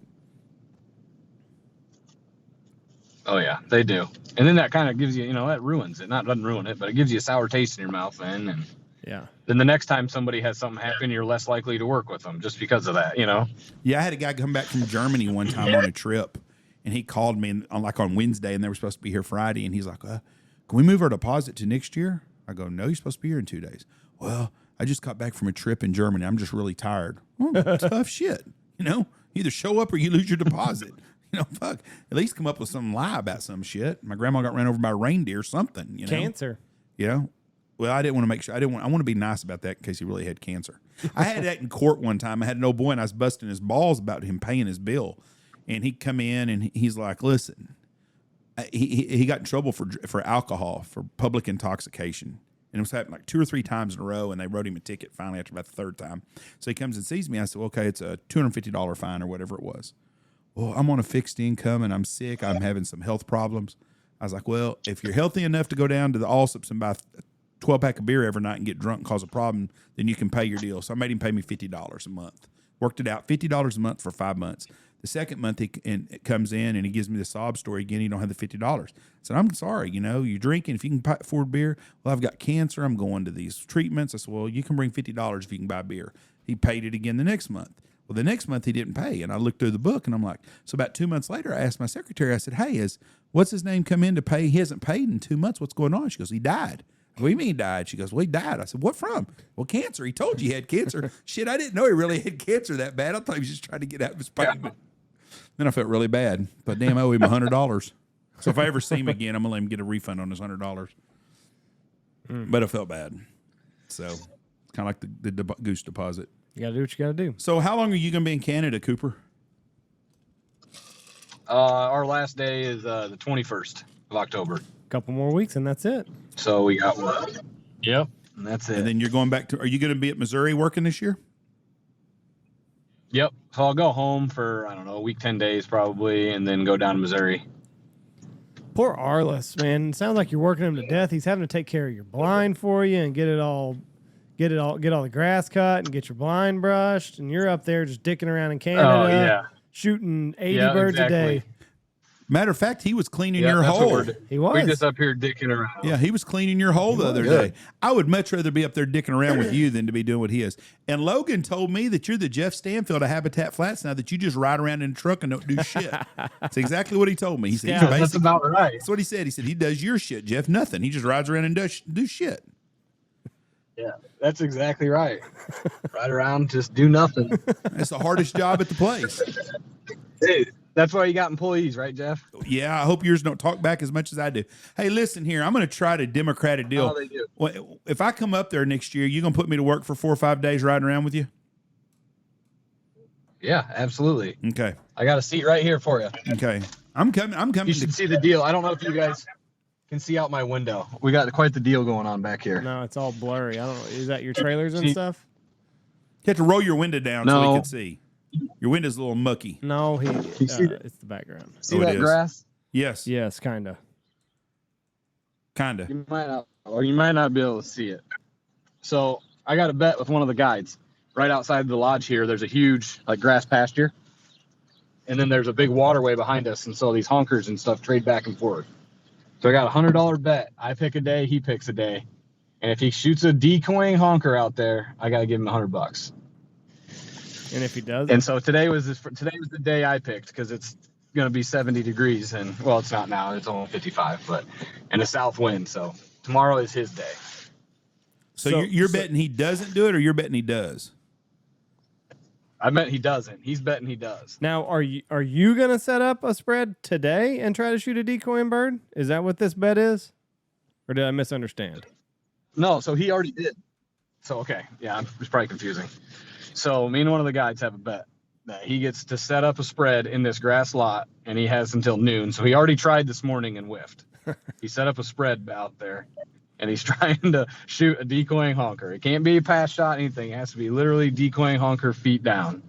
Oh, yeah, they do. And then that kind of gives you, you know, that ruins it. Doesn't ruin it, but it gives you a sour taste in your mouth, man. And yeah. Then the next time somebody has something happen, you're less likely to work with them just because of that, you know? Yeah, I had a guy come back from Germany one time on a trip, and he called me on Wednesday, and they were supposed to be here Friday, and he's like, can we move our deposit to next year? I go, no, you're supposed to be here in 2 days. Well, I just got back from a trip in Germany. I'm just really tired. Well, tough shit. You know, either show up or you lose your deposit. You know, fuck. At least come up with some lie about some shit. My grandma got ran over by a reindeer, something, you know. Cancer. You know. Well, I didn't want to make sure. I want to be nice about that in case he really had cancer. I had that in court one time. I had an old boy and I was busting his balls about him paying his bill. And he'd come in and he's like, listen, he got in trouble for alcohol, for public intoxication. And it was happening like 2 or 3 times in a row, and they wrote him a ticket finally after about the 3rd time. So he comes and sees me. I said, well, okay, it's a $250 fine or whatever it was. Well, I'm on a fixed income and I'm sick. I'm having some health problems. I was like, well, if you're healthy enough to go down to the Allsup's and buy 12-pack of beer every night and get drunk and cause a problem, then you can pay your deal. So I made him pay me $50 a month. Worked it out, $50 a month for 5 months. The second month it comes in and he gives me the sob story again. You don't have the $50. I said, I'm sorry, you know, you're drinking. If you can afford beer, well, I've got cancer. I'm going to these treatments. I said, well, you can bring $50 if you can buy beer. He paid it again the next month. Well, the next month he didn't pay. And I looked through the book and I'm like, so about 2 months later, I asked my secretary, I said, hey, what's his name come in to pay? He hasn't paid in 2 months. What's going on? She goes, he died. What do you mean he died? She goes, well, he died. I said, what from? Well, cancer. He told you he had cancer. Shit, I didn't know he really had cancer that bad. I thought he was just trying to get out of his payment. Then I felt really bad. But damn, I owe him $100. So if I ever see him again, I'm going to let him get a refund on his $100. But I felt bad. So kind of like the goose deposit. You got to do what you got to do. So how long are you going to be in Canada, Cooper? Our last day is the 21st of October. Couple more weeks and that's it. So we got one. Yep. And that's it. And then you're going back to, are you going to be at Missouri working this year? Yep. So I'll go home for, I don't know, a week, 10 days probably, and then go down to Missouri. Poor Arliss, man. It sounds like you're working him to death. He's having to take care of your blind for you and get all the grass cut and get your blind brushed. And you're up there just dicking around in Canada. Oh, yeah. Shooting 80 birds a day. Matter of fact, he was cleaning your hole. He was. We're just up here dicking around. Yeah, he was cleaning your hole the other day. I would much rather be up there dicking around with you than to be doing what he is. And Logan told me that you're the Jeff Stanfield of Habitat Flats now, that you just ride around in a truck and don't do shit. That's exactly what he told me. He said, yeah, that's about right. That's what he said. He said, he does your shit, Jeff. Nothing. He just rides around and do shit. Yeah, that's exactly right. Ride around, just do nothing. That's the hardest job at the place. Dude, that's why you got employees, right, Jeff? Yeah, I hope yours don't talk back as much as I do. Hey, listen here. I'm going to try to Democrat a deal. Oh, they do. Well, if I come up there next year, you going to put me to work for 4 or 5 days riding around with you? Yeah, absolutely. Okay. I got a seat right here for you. Okay. I'm coming. You should see the deal. I don't know if you guys can see out my window. We got quite the deal going on back here. No, it's all blurry. I don't know. Is that your trailers and stuff? You have to roll your window down so we can see. Your window's a little mucky. No, it's the background. See that grass? Yes. Yes, kind of. You might not be able to see it. So I got a bet with one of the guides. right outside the lodge here, there's a huge like grass pasture. And then there's a big waterway behind us. And so these honkers and stuff trade back and forth. So I got $100 bet. I pick a day, he picks a day. And if he shoots a decoying honker out there, I got to give him $100. And if he does, and so today was the day I picked because it's going to be 70 degrees and well, it's not now. It's only 55, but and a south wind. So tomorrow is his day. So you're betting he doesn't do it, or you're betting he does? I bet he doesn't. He's betting he does. Now, are you going to set up a spread today and try to shoot a decoying bird? Is that what this bet is? Or did I misunderstand? No, so he already did. So, okay. Yeah, it's probably confusing. So me and one of the guys have a bet that he gets to set up a spread in this grass lot, and he has until noon. So he already tried this morning and whiffed. He set up a spread out there, and he's trying to shoot a decoying honker. It can't be a pass shot, anything. It has to be literally decoying honker feet down.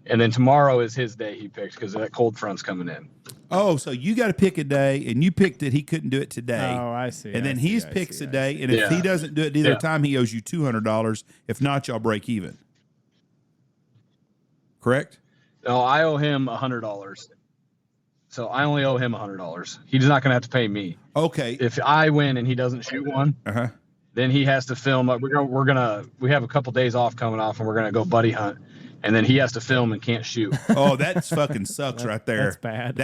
And then tomorrow is his day he picked because that cold front's coming in. Oh, so you got to pick a day, and you picked that he couldn't do it today. Oh, I see. And then he picks a day, and if Yeah. he doesn't do it either time, he owes you $200. If not, y'all break even. Correct? No, I owe him $100. So I only owe him $100. He's not going to have to pay me. Okay. If I win and he doesn't shoot one, then he has to film. We have a couple days off coming off, and we're gonna go buddy hunt, and then he has to film and can't shoot. Oh, that's fucking sucks right there. That's bad.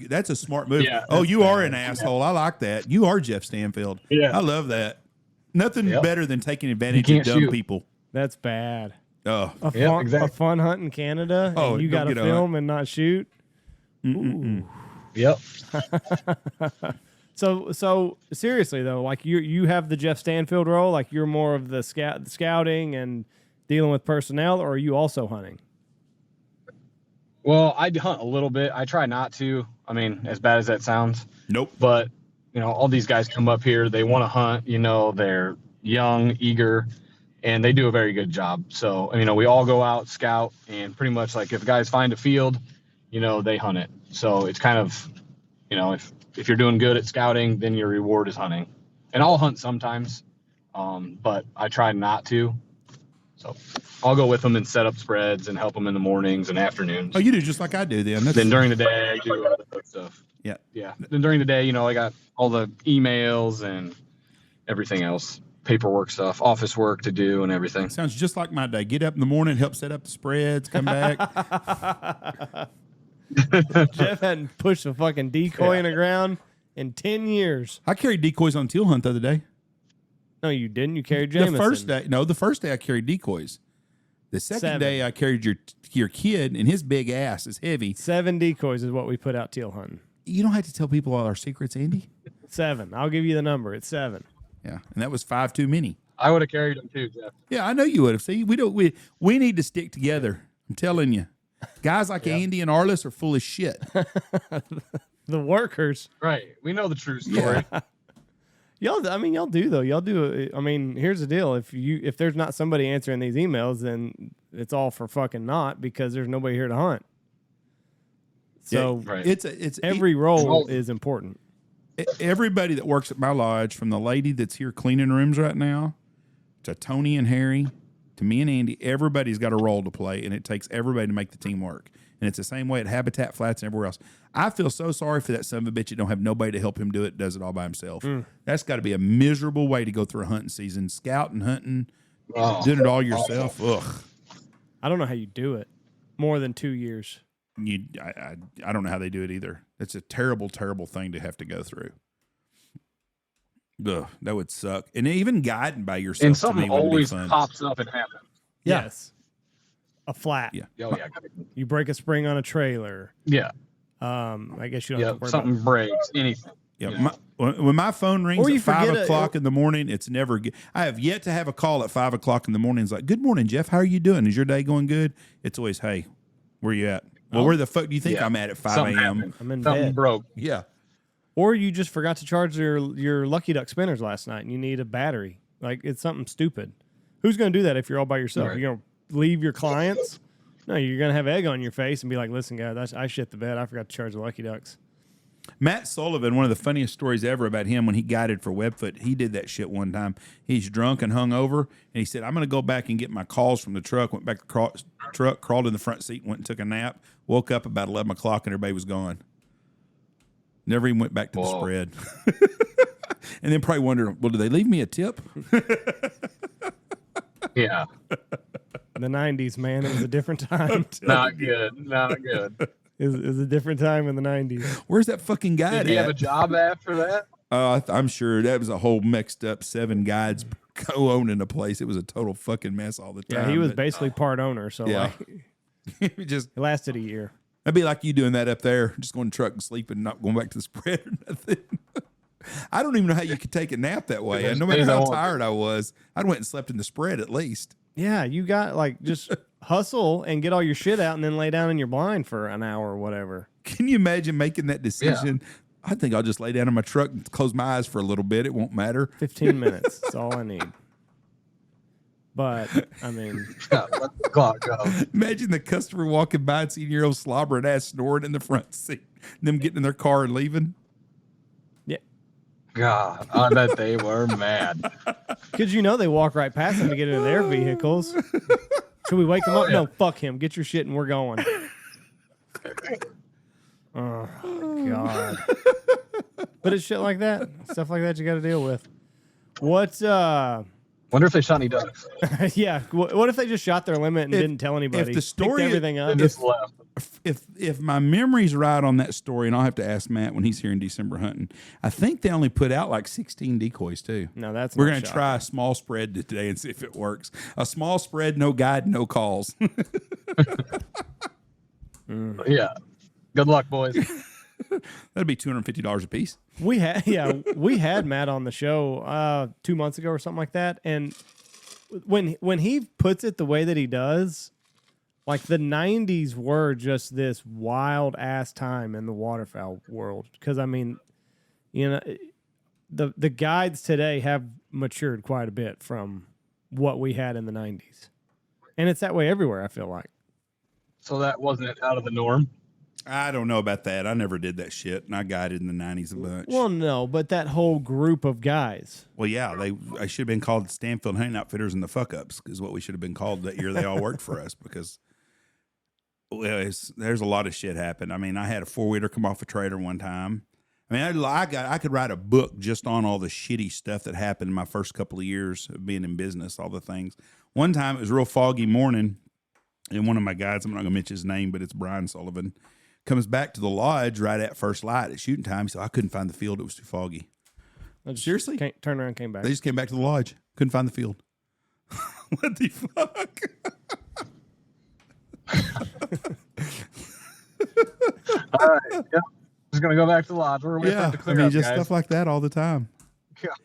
That's a smart move. Yeah, oh, you are an asshole. I like that. You are Jeff Stanfield. Yeah. I love that. Nothing better than taking advantage You of can't dumb shoot. people. That's bad. Oh, A fun hunt in Canada, Oh, and you got don't to get film and not shoot. Yep. So seriously though, like you have the Jeff Stanfield role, like you're more of the scouting and dealing with personnel, or are you also hunting? Well, I hunt a little bit. I try not to. I mean, as bad as that sounds. Nope. But all these guys come up here. They want to hunt. They're young, eager, and they do a very good job. So we all go out, scout, and pretty much like if guys find a field, they hunt it. So it's kind of, if you're doing good at scouting, then your reward is hunting. And I'll hunt sometimes, but I try not to. So I'll go with them and set up spreads and help them in the mornings and afternoons. Oh, you do just like I do then. Then during the day, I do other stuff. Yeah. Yeah. Then during the day, I got all the emails and everything else, paperwork stuff, office work to do and everything. Sounds just like my day. Get up in the morning, help set up the spreads, come back. Jeff hadn't pushed a fucking decoy in the ground in 10 years. I carried decoys on teal hunt the other day. No, you didn't. You carried Jameson. The first day I carried decoys. The second day I carried your kid, and his big ass is heavy. 7 decoys is what we put out teal hunting. You don't have to tell people all our secrets, Andy. 7. I'll give you the number. It's 7. Yeah, and that was 5 too many. I would have carried them too, Jeff. Yeah, I know you would have. See, we need to stick together. I'm telling you. Guys like Andy and Arliss are full of shit. The workers. Right. We know the true story. Yeah. Y'all do though. Y'all do. Here's the deal. If there's not somebody answering these emails, then it's all for fucking naught because there's nobody here to hunt. So right. It's every role is important. Everybody that works at my lodge, from the lady that's here cleaning rooms right now, to Tony and Harry, to me and Andy, everybody's got a role to play, and it takes everybody to make the team work. And it's the same way at Habitat Flats and everywhere else. I feel so sorry for that son of a bitch that don't have nobody to help him do it, does it all by himself. That's got to be a miserable way to go through a hunting season, scouting, hunting, doing it all yourself. Ugh. I don't know how you do it. More than 2 years. I don't know how they do it either. It's a terrible, terrible thing to have to go through. Ugh, that would suck. And even guiding by yourself, And to something me wouldn't be always fun. pops up and happens. Yeah. Yes. A flat. Yeah. Oh, yeah. You break a spring on a trailer. Yeah. I guess you don't Yeah. have to worry Something about breaks, anything. Yeah, when my phone rings Or you at 5 forget o'clock in the morning, it's never good. I have yet to have a call at 5 o'clock in the morning. It's like, "Good morning, Jeff. How are you doing? Is your day going good?" It's always, "Hey, where you at?" Well, where the fuck do you think I'm at 5 Something a.m.? happened. I'm in Something bed. broke. Yeah. Or you just forgot to charge your Lucky Duck spinners last night and you need a battery. Like, it's something stupid. Who's going to do that if you're all by yourself? Right. You're going to leave your clients? No, you're going to have egg on your face and be like, "Listen, guys, I shit the bed. I forgot to charge the Lucky Ducks." Matt Sullivan, one of the funniest stories ever about him when he guided for Webfoot, he did that shit one time. He's drunk and hungover, and he said, I'm going to go back and get my calls from the truck. Went back to the truck, crawled in the front seat, went and took a nap, woke up about 11 o'clock, and everybody was gone. Never even went back to the spread. And then probably wondered, well, did they leave me a tip? Yeah. The 90s, man. It was a different time. Not good. Not good. It was a different time in the 90s. Where's that fucking guy Did he have a job after that? I'm sure that was a whole mixed up 7 guides co-owning a place. It was a total fucking mess all the time. Yeah, he was basically part owner, so Yeah. like, it just it lasted a year. that'd be like you doing that up there, just going to truck and sleeping, not going back to the spread or nothing. I don't even know how you could take a nap that way. No matter how tired I was, I'd went and slept in the spread at least. Yeah, you got like just hustle and get all your shit out and then lay down in your blind for an hour or whatever. Can you imagine making that decision? Yeah. I think I'll just lay down in my truck and close my eyes for a little bit. It won't matter. 15 minutes. That's all I need. But, I mean. Let the clock go. Imagine the customer walking by and seeing your old slobbering ass snoring in the front seat. Them getting in their car and leaving. Yeah. God, I bet they were mad. Because they walk right past them to get into their vehicles. Should we wake them up? No, fuck him. Get your shit and we're going. Oh, God. But it's shit like that. Stuff like that you got to deal with. What's, Wonder if they shot any ducks. yeah. What if they just shot their limit and didn't tell anybody? If the story, everything up. Just left. If my memory's right on that story, and I'll have to ask Matt when he's here in December hunting, I think they only put out like 16 decoys too. No, that's we're going to try a small spread today and see if it works. A small spread, no guide, no calls. Yeah. Good luck, boys. That'd be $250 a piece. We had Matt on the show 2 months ago or something like that, and when he puts it the way that he does, like the 90s were just this wild ass time in the waterfowl world. Because I mean, the guides today have matured quite a bit from what we had in the 90s, and it's that way everywhere. I feel like. So that wasn't out of the norm. I don't know about that. I never did that shit, and I guided in the 90s a bunch. Well, no, but that whole group of guys. Well, yeah, I should have been called Stanfield Hunting Outfitters and the Fuck Ups, is what we should have been called that year they all worked for us, because there's a lot of shit happened. I mean, I had a 4-wheeler come off a trailer one time. I mean, I could write a book just on all the shitty stuff that happened in my first couple of years of being in business, all the things. One time, it was a real foggy morning, and one of my guides, I'm not going to mention his name, but it's Brian Sullivan, comes back to the lodge right at first light at shooting time. He said, I couldn't find the field. It was too foggy. Seriously? Turned around and came back. They just came back to the lodge. Couldn't find the field. What the fuck? All right. Yep. Just going to go back to the lodge. We're waiting for it to clear up, just guys. stuff like that all the time.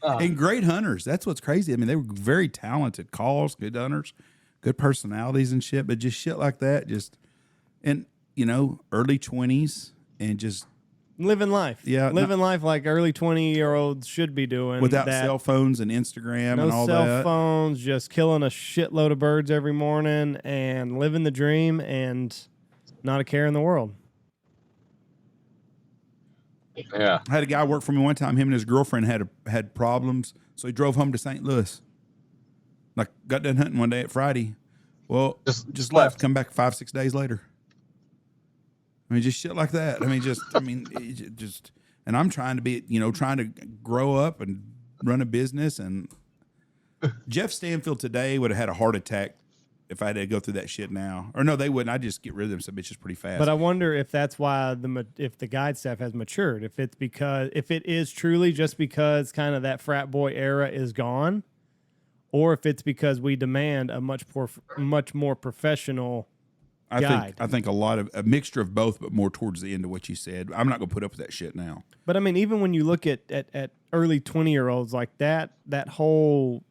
God. And great hunters. That's what's crazy. I mean, they were very talented calls, good hunters, good personalities and shit, but just shit like that. And early 20s and just living life. Yeah. Living life like early 20-year-olds should be doing. Without cell phones and Instagram and all that. No cell phones, just killing a shitload of birds every morning and living the dream and not a care in the world. Yeah. I had a guy work for me one time. Him and his girlfriend had problems, so he drove home to St. Louis. Like, got done hunting one day at Friday. Well, just left. Come back 5-6 days later. I mean, just shit like that. And I'm trying to be, trying to grow up and run a business. And Jeff Stanfield today would have had a heart attack if I had to go through that shit now. Or no, they wouldn't. I'd just get rid of them some bitches pretty fast. But I wonder if that's why if the guide staff has matured, if it is truly just because kind of that frat boy era is gone, or if it's because we demand a much more professional guide. I think a mixture of both, but more towards the end of what you said. I'm not going to put up with that shit now. But I mean, even when you look at early 20-year-olds like that whole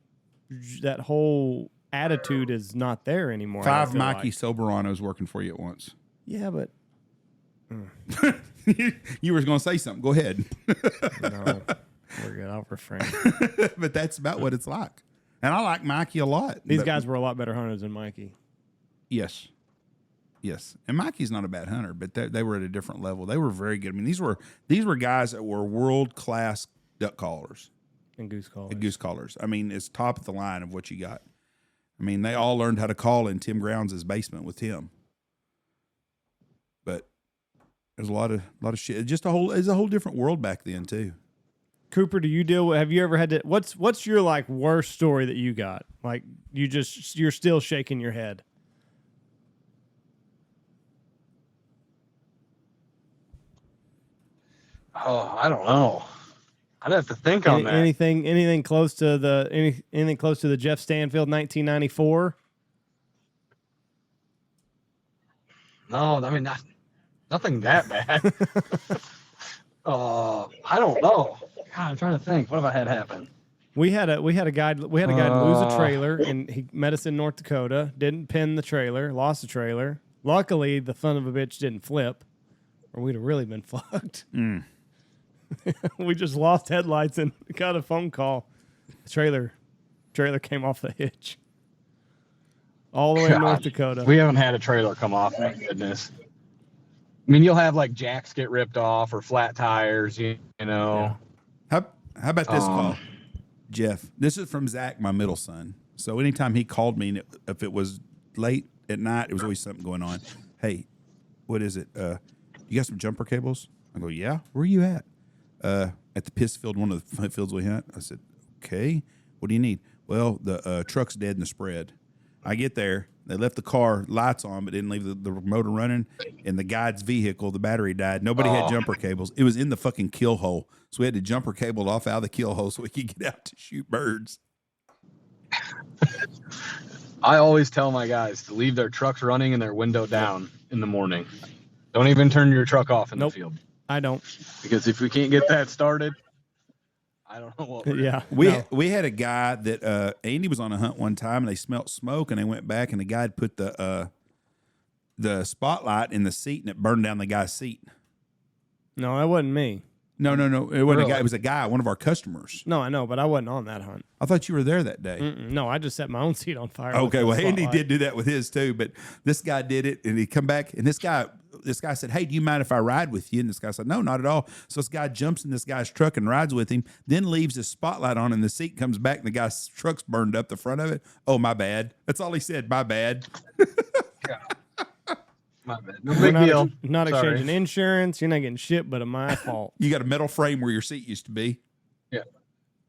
attitude is not there anymore. 5 Mikey Soberanos working for you at once. Yeah, but you were going to say something. Go ahead. No, we're good. I'll refrain. But that's about what it's like. And I like Mikey a lot. These guys were a lot better hunters than Mikey. Yes. Yes, and Mikey's not a bad hunter, but they were at a different level. They were very good. I mean, these were guys that were world class duck callers and goose callers. I mean, it's top of the line of what you got. I mean, they all learned how to call in Tim Grounds' basement with Tim. But there's a lot of shit. It's a whole different world back then too. Cooper, do you deal with? Have you ever had to? What's your like worst story that you got? Like you're still shaking your head. Oh, I don't know. I'd have to think on that. Anything close to the Jeff Stanfield 1994? No, I mean nothing that bad. I don't know. God, I'm trying to think. What have I had happen? We had a guy lose a trailer, and he met us in North Dakota. Didn't pin the trailer, lost the trailer. Luckily, the son of a bitch didn't flip, or we'd have really been fucked. We just lost headlights and got a phone call. The trailer came off the hitch. All the way in North Dakota. We haven't had a trailer come off, thank goodness. I mean, you'll have like jacks get ripped off or flat tires, you know. Yeah. How about this call, Jeff? This is from Zach, my middle son. So anytime he called me, if it was late at night, it was always something going on. Hey, what is it? You got some jumper cables? I go, yeah. Where are you at? At the piss field, one of the fields we hunt. I said, okay. What do you need? Well, the truck's dead in the spread. I get there. They left the car lights on, but didn't leave the motor running. And the guide's vehicle, the battery died. Nobody had jumper cables. It was in the fucking kill hole. So we had to jumper cable off out of the kill hole so we could get out to shoot birds. I always tell my guys to leave their trucks running and their window down in the morning. Don't even turn your truck off in the field. I don't. Because if we can't get that started, I don't know what. We had a guy that Andy was on a hunt one time and they smelt smoke and they went back and the guy had put the spotlight in the seat and it burned down the guy's seat. No, that wasn't me. No. It wasn't a guy. It was a guy, one of our customers. No, I know, but I wasn't on that hunt. I thought you were there that day. No, I just set my own seat on fire. Okay, well, Andy did do that with his too, but this guy did it and he come back and this guy said, hey, do you mind if I ride with you? And this guy said, no, not at all. So this guy jumps in this guy's truck and rides with him, then leaves his spotlight on and the seat comes back and the guy's truck's burned up the front of it. Oh, my bad. That's all he said, my bad. My bad. No big deal. Not exchanging insurance. You're not getting shit, but my fault. You got a metal frame where your seat used to be. Yeah.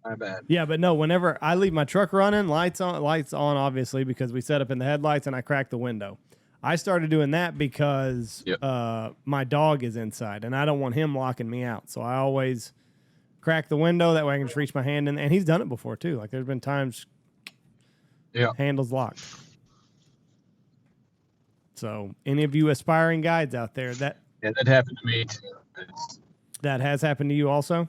My bad. Yeah, but no, whenever I leave my truck running, lights on, obviously, because we set up in the headlights and I crack the window. I started doing that because my dog is inside and I don't want him locking me out. So I always crack the window. That way I can just reach my hand in. And he's done it before too. Like there's been times handles locked. So any of you aspiring guides out there, that happened to me too. That has happened to you also?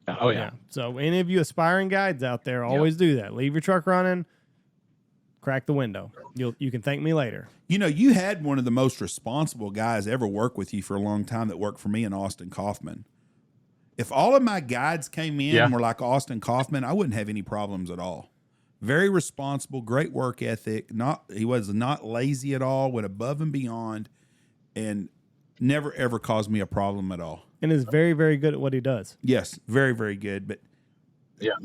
Oh yeah. So any of you aspiring guides out there, always do that. Leave your truck running, crack the window. You can thank me later. You know, you had one of the most responsible guys ever work with you for a long time that worked for me in Austin Kaufman. If all of my guides came in and were like Austin Kaufman, I wouldn't have any problems at all. Very responsible, great work ethic. He was not lazy at all, went above and beyond, and never ever caused me a problem at all. And is very, very good at what he does. Yes, very, very good. But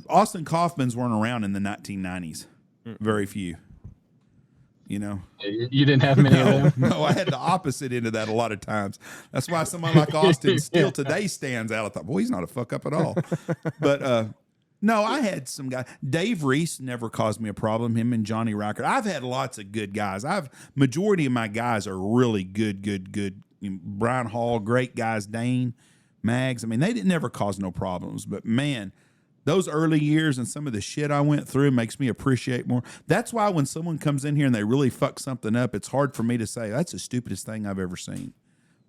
Austin Kaufmans weren't around in the 1990s. Very few. You know, you didn't have many of them. No, I had the opposite end of that a lot of times. That's why someone like Austin still today stands out. I thought, boy, he's not a fuck up at all. But no, I had some guys. Dave Reese never caused me a problem. Him and Johnny Riker. I've had lots of good guys. Majority of my guys are really good. You know, Brian Hall, great guys. Dane, Mags. I mean, they didn't never cause no problems. But man, those early years and some of the shit I went through makes me appreciate more. That's why when someone comes in here and they really fuck something up, it's hard for me to say that's the stupidest thing I've ever seen,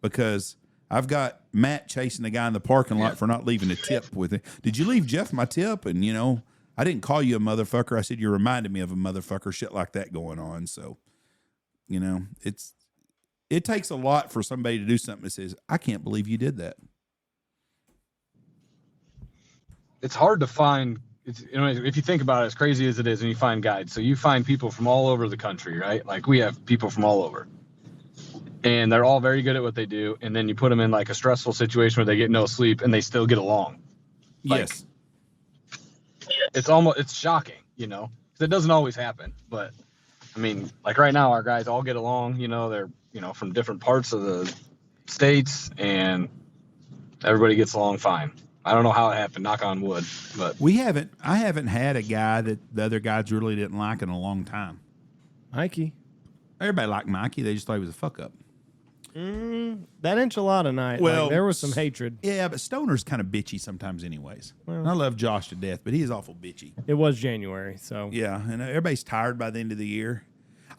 because I've got Matt chasing a guy in the parking lot for not leaving a tip with it. Did you leave Jeff my tip? And, you know, I didn't call you a motherfucker. I said you reminded me of a motherfucker, shit like that going on. So, you know, it takes a lot for somebody to do something that says, I can't believe you did that. It's hard to find it's, if you think about it, as crazy as it is, and you find guides, so you find people from all over the country, right? Like we have people from all over, and they're all very good at what they do. And then you put them in like a stressful situation where they get no sleep and they still get along. Like, Yes. It's shocking, 'cause it doesn't always happen. But I mean, like right now, our guys all get along. They're from different parts of the states, and everybody gets along fine. I don't know how it happened, knock on wood, but I haven't had a guy that the other guys really didn't like in a long time. Mikey. Everybody liked Mikey. They just thought he was a fuck up. That enchilada night, Well, there was some hatred. Yeah, but Stoner's kind of bitchy sometimes anyways. I love Josh to death, but he is awful bitchy. It was January, so. Yeah, and everybody's tired by the end of the year.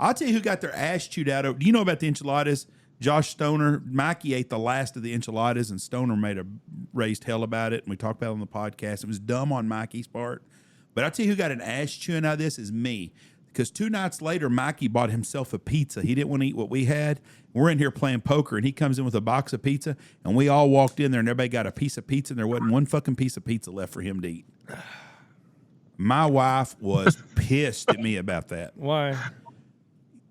I'll tell you who got their ass chewed out over. Do you know about the enchiladas? Josh Stoner, Mikey ate the last of the enchiladas, and Stoner raised hell about it, and we talked about it on the podcast. It was dumb on Mikey's part. But I'll tell you who got an ass chewing out of this is me. Because 2 nights later, Mikey bought himself a pizza. He didn't want to eat what we had. We're in here playing poker, and he comes in with a box of pizza, and we all walked in there, and everybody got a piece of pizza, and there wasn't one fucking piece of pizza left for him to eat. My wife was pissed at me about that. Why?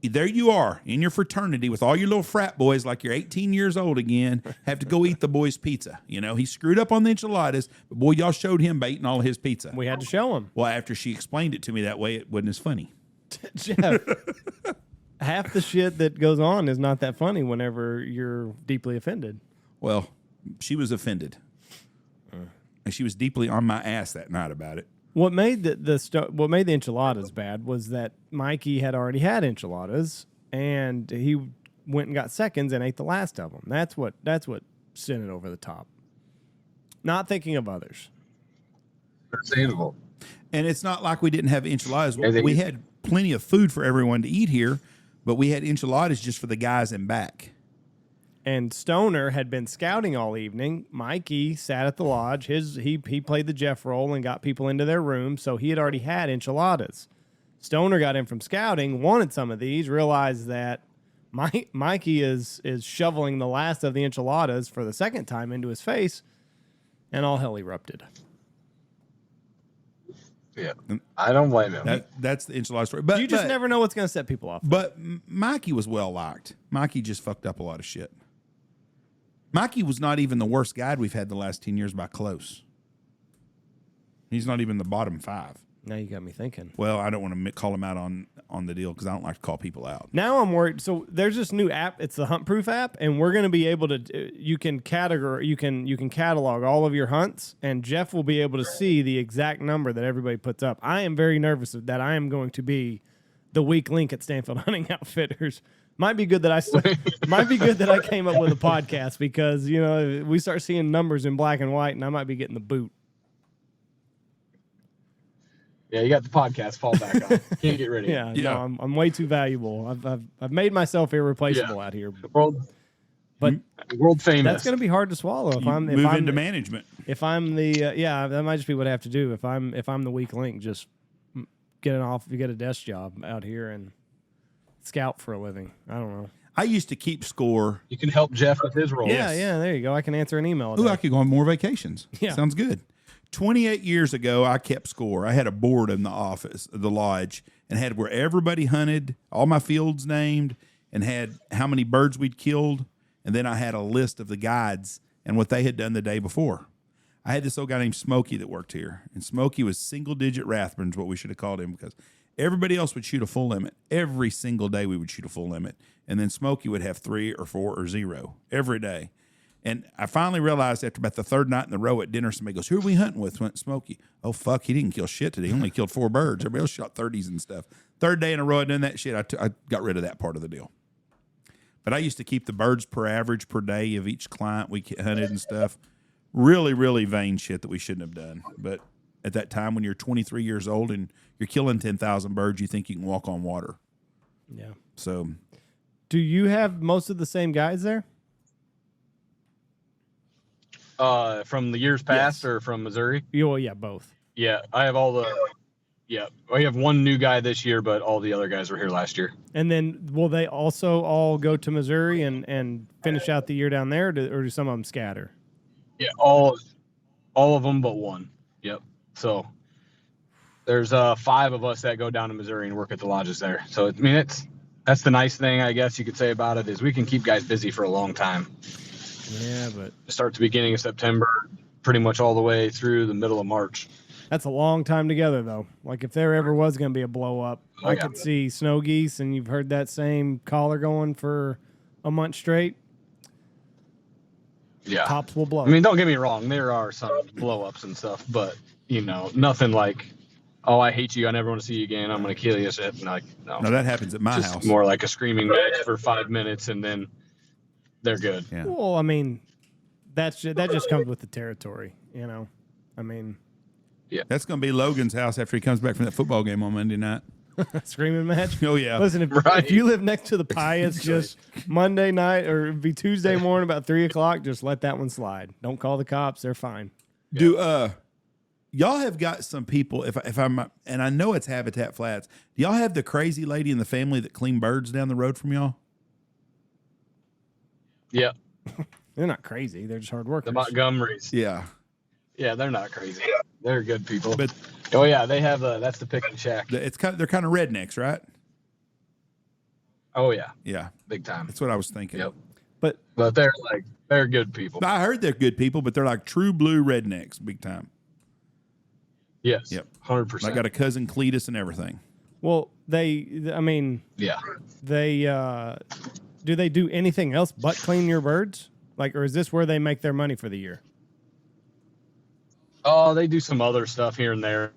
There you are in your fraternity with all your little frat boys like you're 18 years old again, have to go eat the boys' pizza. He screwed up on the enchiladas, but boy, y'all showed him by eating all of his pizza. We had to show him. Well, after she explained it to me that way, it wasn't as funny. Jeff, half the shit that goes on is not that funny whenever you're deeply offended. Well, she was offended. And she was deeply on my ass that night about it. What made what made the enchiladas bad was that Mikey had already had enchiladas, and he went and got seconds and ate the last of them. That's what sent it over the top. Not thinking of others. Understandable. And it's not like we didn't have enchiladas. We had plenty of food for everyone to eat here, but we had enchiladas just for the guys in back. And Stoner had been scouting all evening. Mikey sat at the lodge. He played the Jeff role and got people into their room, so he had already had enchiladas. Stoner got in from scouting, wanted some of these, realized that Mikey is shoveling the last of the enchiladas for the second time into his face, and all hell erupted. Yeah, I don't blame him. That's the enchilada story. But you just never know what's going to set people off. But Mikey was well liked. Mikey just fucked up a lot of shit. Mikey was not even the worst guide we've had the last 10 years by close. He's not even the bottom 5. Now you got me thinking. Well, I don't want to call him out on the deal because I don't like to call people out. Now I'm worried. So there's this new app. It's the Hunt Proof app, and we're going to be able to. You can catalog all of your hunts, and Jeff will be able to see the exact number that everybody puts up. I am very nervous that I am going to be the weak link at Stanfield Hunting Outfitters. Might be good that I came up with a podcast because we start seeing numbers in black and white, and I might be getting the boot. Yeah, you got the podcast fall back on. Can't get rid of it. Yeah. No, I'm way too valuable. I've made myself irreplaceable out here. World famous. That's going to be hard to swallow if I'm into management. If I'm the that might just be what I have to do. If I'm the weak link, just get a desk job out here and scout for a living. I don't know. I used to keep score. You can help Jeff with his role. Yeah, there you go. I can answer an email. Ooh, I could go on more vacations. Yeah. Sounds good. 28 years ago, I kept score. I had a board in the office, the lodge, and had where everybody hunted, all my fields named, and had how many birds we'd killed. And then I had a list of the guides and what they had done the day before. I had this old guy named Smokey that worked here, and Smokey was single-digit Rathburns, what we should have called him, because everybody else would shoot a full limit. Every single day we would shoot a full limit, and then Smokey would have 3 or 4 or 0 every day. And I finally realized after about the third night in a row at dinner, somebody goes, "Who are we hunting with?" Went Smokey. "Oh, fuck, he didn't kill shit today. He only killed 4 birds. Everybody else shot 30s and stuff." Third day in a row of doing that shit, I got rid of that part of the deal. But I used to keep the birds per average per day of each client we hunted and stuff. Really, really vain shit that we shouldn't have done. But at that time, when you're 23 years old and you're killing 10,000 birds, you think you can walk on water. Yeah. So, do you have most of the same guys there? From the years past, Yes. or from Missouri? Well, yeah, both. Yeah, I have all the. Yeah, I have one new guy this year, but all the other guys were here last year. And then will they also all go to Missouri and finish out the year down there, or do some of them scatter? Yeah, all of them but one. Yep. So There's 5 of us that go down to Missouri and work at the lodges there. So I mean, that's the nice thing, I guess you could say about it, is we can keep guys busy for a long time. Yeah, but Start the beginning of September, pretty much all the way through the middle of March. that's a long time together, though. Like, if there ever was going to be a blow up, I could see snow geese, and you've heard that same collar going for a month straight. Yeah. Tops will blow. I mean, don't get me wrong. There are some blow ups and stuff, but, nothing like, oh, I hate you. I never want to see you again. I'm going to kill you. Shit. No, that happens at my just house. more like a screaming match for 5 minutes, and then they're good. Yeah. Well, I mean, that just comes with the territory, I mean, That's going to be Logan's house after he comes back from that football game on Monday night. screaming match. Oh, yeah. Listen, if you live next to the Pius, just Monday night or it'd be Tuesday morning about 3:00, just let that one slide. Don't call the cops; they're fine. Do y'all have got some people? If I'm, and I know it's Habitat Flats. Do y'all have the crazy lady in the family that clean birds down the road from y'all? Yeah. They're not crazy; they're just hard workers. The Montgomerys. Yeah. Yeah, they're not crazy. They're good people. But oh yeah, they have that's the picking shack. they're kind of rednecks, right? Oh yeah, Yeah, big time. that's what I was thinking. Yep. But they're good people. I heard they're good people, but they're like true blue rednecks, big time. Yes. Yep. 100%. I got a cousin Cletus and everything. well, I mean, Yeah. they do they do anything else but clean your birds? Like, or is this where they make their money for the year? Oh, they do some other stuff here and there,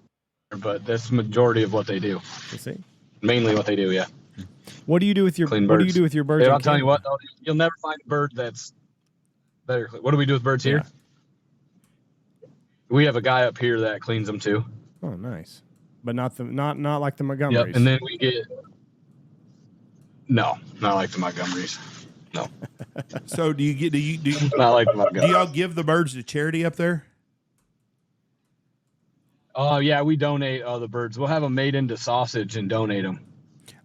but that's the majority of what they do. You see, Mainly what they do. Yeah. what do you do with your Clean what do you birds. do with your birds? Hey, in I'll tell you Canada? what, though, you'll never find a bird that's better. What do we do with birds here? We have a guy up here that cleans them too. Oh, nice, but not like the Montgomerys. Yep. And then we get no, not like the Montgomerys. No, So do you not like the do Montgomerys. y'all give the birds to charity up there? Oh yeah, we donate the birds. We'll have them made into sausage and donate them.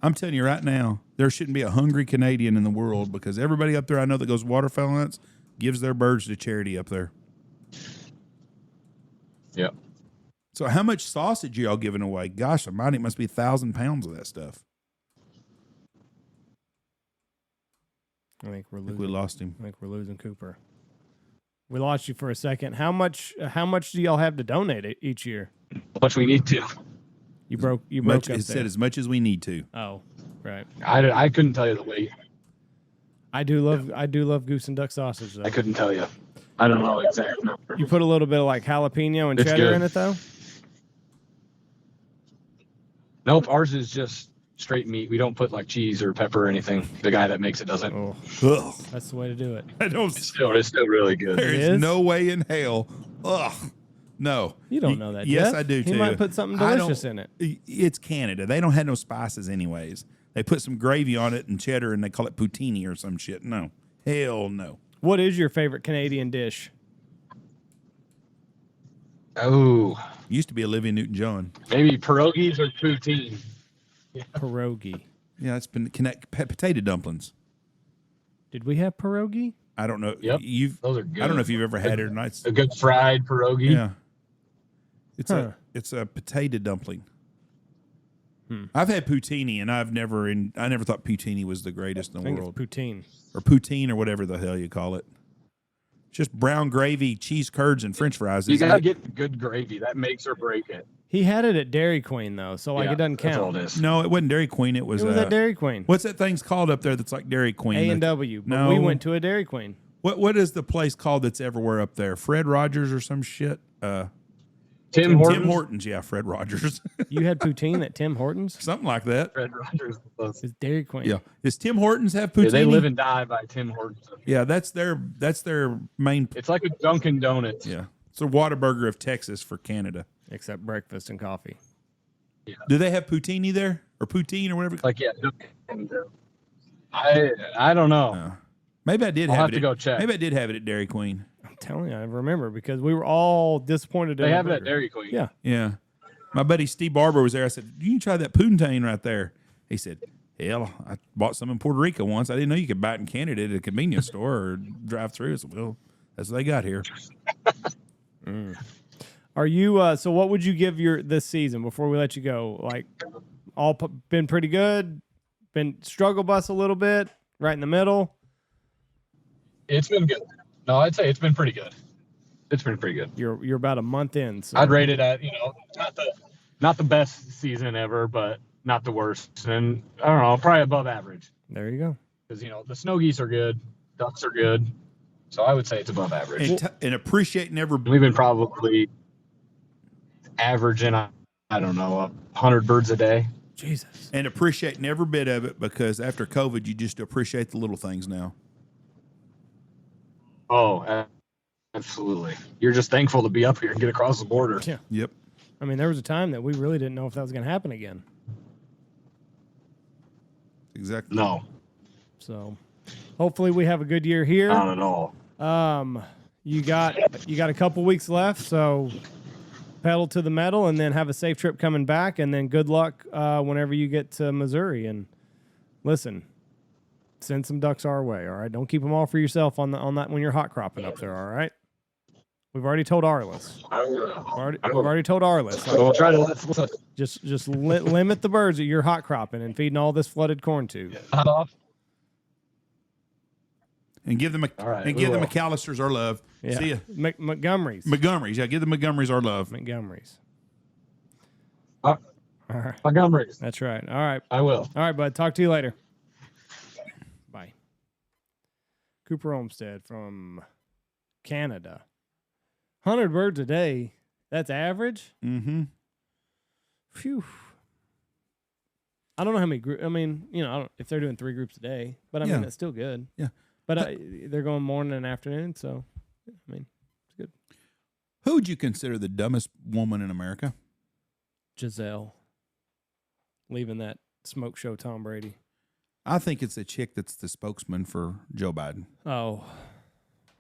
I'm telling you right now, there shouldn't be a hungry Canadian in the world because everybody up there I know that goes waterfowl hunts gives their birds to charity up there. Yep. So how much sausage are y'all giving away? Gosh almighty, it must be 1,000 pounds of that stuff. I think I think we lost him. I think we're losing Cooper. We lost you for a second. How much do y'all have to donate each year? How much we need to. You broke Much, up it there. said as much as we need to. Oh, right. I couldn't tell you the weight. I do love goose and duck sausage though. I couldn't tell you. I don't know exact number. You put a little bit of like jalapeno and It's cheddar good. in it though? Nope, ours is just straight meat. We don't put like cheese or pepper or anything. The guy that makes it doesn't. Oh, Ugh. that's the way to do it. I don't. It's still really good. There It is is? no way in hell. Ugh. No. You don't know that. Yes, Jeff. I do too. He might put something I delicious don't- in it. It's Canada. They don't have no spices anyways. They put some gravy on it and cheddar and they call it poutine or some shit. No. Hell no. What is your favorite Canadian dish? Oh, Used to be Olivia Newton-John. maybe pierogies or poutine. Pierogi. Yeah, it's been potato dumplings. Did we have pierogi? I don't know. Yep, those are I don't good. know if you've ever had it or not. It's- A good fried pierogi. yeah. Huh. It's a potato dumpling. I've had poutine and I never thought poutine was the greatest in I the think world. it's poutine. Or poutine or whatever the hell you call it. It's just brown gravy, cheese curds, and French fries. You isn't gotta it? get good gravy. That makes or break it. He had it at Dairy Queen though, so like Yeah, it doesn't That's all count. it is. No, it wasn't Dairy Queen. It was, It was at Dairy Queen. what's that thing's called up there that's like Dairy Queen? A&W. But No. we went to a Dairy Queen. What is the place called that's everywhere up there? Fred Rogers or some shit? Tim Hortons. Tim Hortons, yeah, Fred Rogers. You had poutine at Tim Hortons? Something like that. Fred Rogers. It's Dairy Queen. Yeah. Does Tim Hortons have poutine? Yeah, they live and die by Tim Hortons. Yeah, that's their main. It's like a Dunkin' Donuts. Yeah, it's a Whataburger of Texas for Canada. Except breakfast and coffee. Do they have poutine there or poutine or whatever? Like yeah. I don't know. Maybe I did I'll have have it. to go check. Maybe I did have it at Dairy Queen. I'm telling you, I remember because we were all disappointed. They in have the it at burger. Dairy Queen. Yeah. Yeah, my buddy Steve Barber was there. I said, "You can try that poutine right there." He said, "Hell, I bought some in Puerto Rico once. I didn't know you could buy it in Canada at a convenience store or drive through." I said, "Well, that's what they got here." All Are you? So what would you give this season before we let you go? Like, been pretty good. Been struggle bus a little bit, right in the middle. It's been good. No, I'd say it's been pretty good. It's been pretty good. You're about a month in. So. I'd rate it at not the best season ever, but not the worst, and I don't know, probably above average. There you go. Because the snow geese are good, ducks are good, so I would say it's above average. And appreciate never. We've been probably averaging, I don't know, 100 birds a day. Jesus. And appreciating every bit of it, because after COVID, you just appreciate the little things now. Oh, absolutely. You're just thankful to be up here and get across the border. Yeah. Yep. I mean, there was a time that we really didn't know if that was going to happen again. Exactly. No. So, hopefully, we have a good year here. Not at all. You got a couple weeks left, so pedal to the metal, and then have a safe trip coming back, and then good luck whenever you get to Missouri. And listen, send some ducks our way. All right, don't keep them all for yourself on that when you're hot cropping up there. All right. We've already told Arliss. We've already told Arliss. Like, We'll try to just limit the birds that you're hot cropping and feeding all this flooded corn to. hot off. And give them the McAllisters our love. Yeah. See ya. Montgomery's. Montgomery's. Yeah, give the Montgomery's our love. Montgomery's. All right. Montgomery's. That's right. All right. I will. All right, bud. Talk to you later. Bye. Cooper Olmstead from Canada. 100 birds a day. That's average? Mm-hmm. Phew. I don't know how many groups. I mean, I don't if they're doing 3 groups a day, but I mean, that's still good. Yeah. But they're going morning and afternoon, so, I mean, it's good. Who would you consider the dumbest woman in America? Giselle. Leaving that smoke show Tom Brady. I think it's a chick that's the spokesman for Joe Biden. Oh.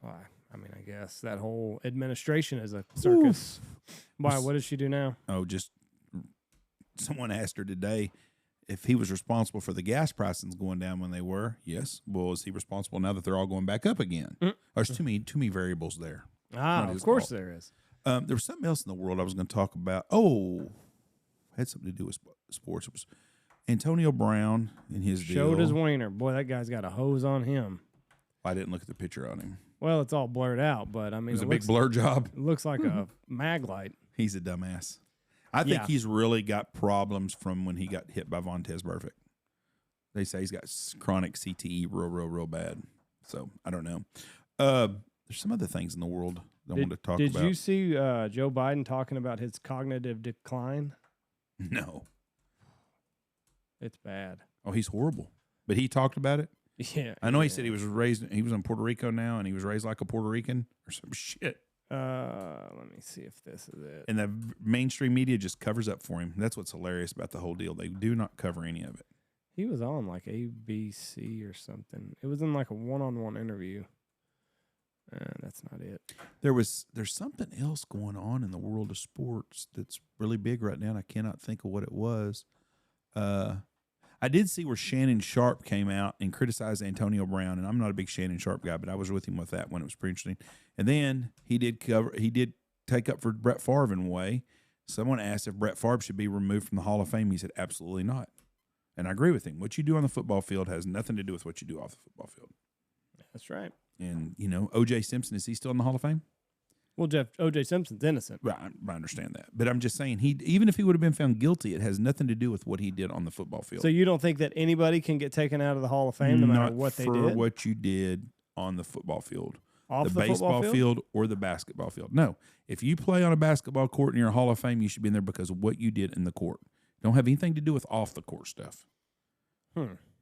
Why? I mean, I guess that whole administration is a circus. Why? What does she do now? Oh, just someone asked her today if he was responsible for the gas prices going down when they were. Yes. Well, is he responsible now that they're all going back up again? There's too many variables there. Of course there is. There was something else in the world I was going to talk about. Oh, had something to do with sports. It was Antonio Brown and his Showed deal. his wiener. Boy, that guy's got a hose on him. I didn't look at the picture on him. Well, it's all blurred out, but I mean, It was a big blur job. It looks like a mag light. He's a dumbass. I think he's really got problems from when he got hit by Vontaze Burfict. They say he's got chronic CTE real bad. So, I don't know. There's some other things in the world I want to talk about. Did you see Joe Biden talking about his cognitive decline? No. It's bad. Oh, he's horrible. But he talked about it? Yeah. I know he said he was in Puerto Rico now, and he was raised like a Puerto Rican or some shit. Let me see if this is it. And the mainstream media just covers up for him. That's what's hilarious about the whole deal. They do not cover any of it. He was on like ABC or something. It was in like a one-on-one interview. That's not it. There's something else going on in the world of sports that's really big right now, and I cannot think of what it was. I did see where Shannon Sharp came out and criticized Antonio Brown, and I'm not a big Shannon Sharp guy, but I was with him with that one. It was pretty interesting. And then he did take up for Brett Favre in a way. Someone asked if Brett Favre should be removed from the Hall of Fame. He said, absolutely not. And I agree with him. What you do on the football field has nothing to do with what you do off the football field. That's right. And, O.J. Simpson, is he still in the Hall of Fame? Well, O.J. Simpson's innocent. Right, I understand that. But I'm just saying, even if he would have been found guilty, it has nothing to do with what he did on the football field. So you don't think that anybody can get taken out of the Hall of Fame no matter what they did? Not for what you did on the football field. Off the baseball field or the basketball field. No. If you play on a basketball court and you're a Hall of Fame, you should be in there because of what you did in the court. Don't have anything to do with off the court stuff.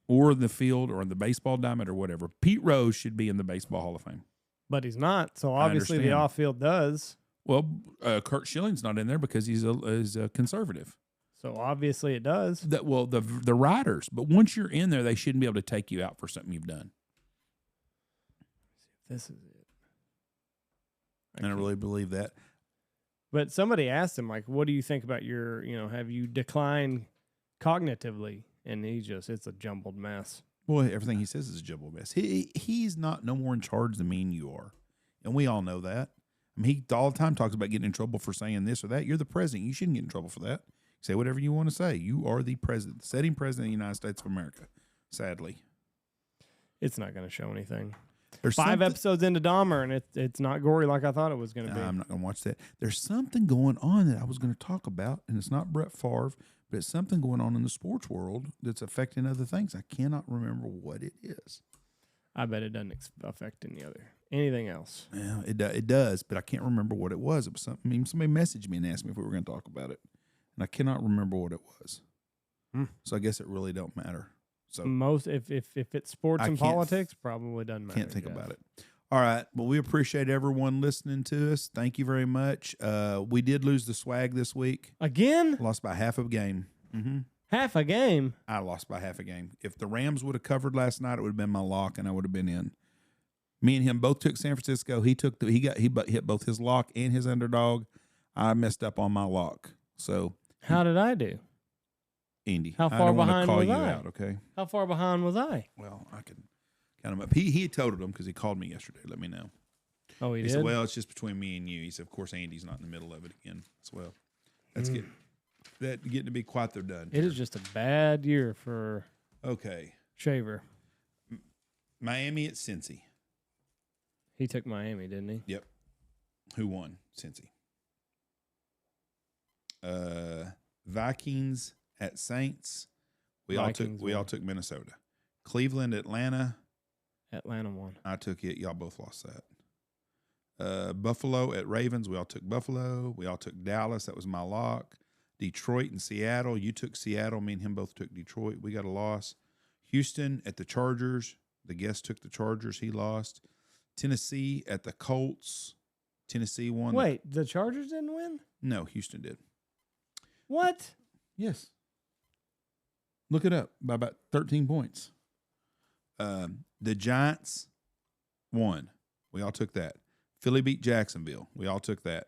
Or the field or in the baseball diamond or whatever. Pete Rose should be in the Baseball Hall of Fame. But he's not. So obviously the off field does. Well, Kurt Schilling's not in there because he's a conservative. So obviously it does. The riders. But once you're in there, they shouldn't be able to take you out for something you've done. This is it. I really believe that. But somebody asked him, like, what do you think about your, have you declined cognitively? And it's a jumbled mess. Boy, everything he says is a jumbled mess. He's not no more in charge than me and you are. And we all know that. I mean, he all the time talks about getting in trouble for saying this or that. You're the president. You shouldn't get in trouble for that. Say whatever you want to say. You are the president, the sitting president of the United States of America, sadly. It's not going to show anything. There's 5 episodes into Dahmer, and it's not gory like I thought it was going to be. I'm not going to watch that. There's something going on that I was going to talk about, and it's not Brett Favre, but it's something going on in the sports world that's affecting other things. I cannot remember what it is. I bet it doesn't affect anything else. Yeah, it does, but I can't remember what it was. It was something. I mean, somebody messaged me and asked me if we were going to talk about it, and I cannot remember what it was. So I guess it really don't matter. So if it's sports and politics, probably doesn't matter. Can't think about it. All right. Well, we appreciate everyone listening to us. Thank you very much. We did lose the swag this week. Again? Lost by half a game. Mm-hmm. Half a game? I lost by half a game. If the Rams would have covered last night, it would have been my lock, and I would have been in. Me and him both took San Francisco. He hit both his lock and his underdog. I messed up on my lock. So how did I do? Andy, how far behind was I? Out, okay. How far behind was I? Well, I can count him up. He totaled him because he called me yesterday. Let me know. Oh, he did? Said, well, it's just between me and you. He said, of course, Andy's not in the middle of it again as well. That's getting to be quite the done. It is just a bad year for Shaver. Miami at Cincy. He took Miami, didn't he? Yep. Who won? Cincy. Vikings at Saints. We all took Minnesota. Cleveland, Atlanta. Atlanta won. I took it. Y'all both lost that. Buffalo at Ravens. We all took Buffalo. We all took Dallas. That was my lock. Detroit and Seattle. You took Seattle. Me and him both took Detroit. We got a loss. Houston at the Chargers. The guest took the Chargers. He lost. Tennessee at the Colts. Tennessee won. Wait, the Chargers didn't win? No, Houston did. What? Yes. Look it up by about 13 points. The Giants won. We all took that. Philly beat Jacksonville. We all took that.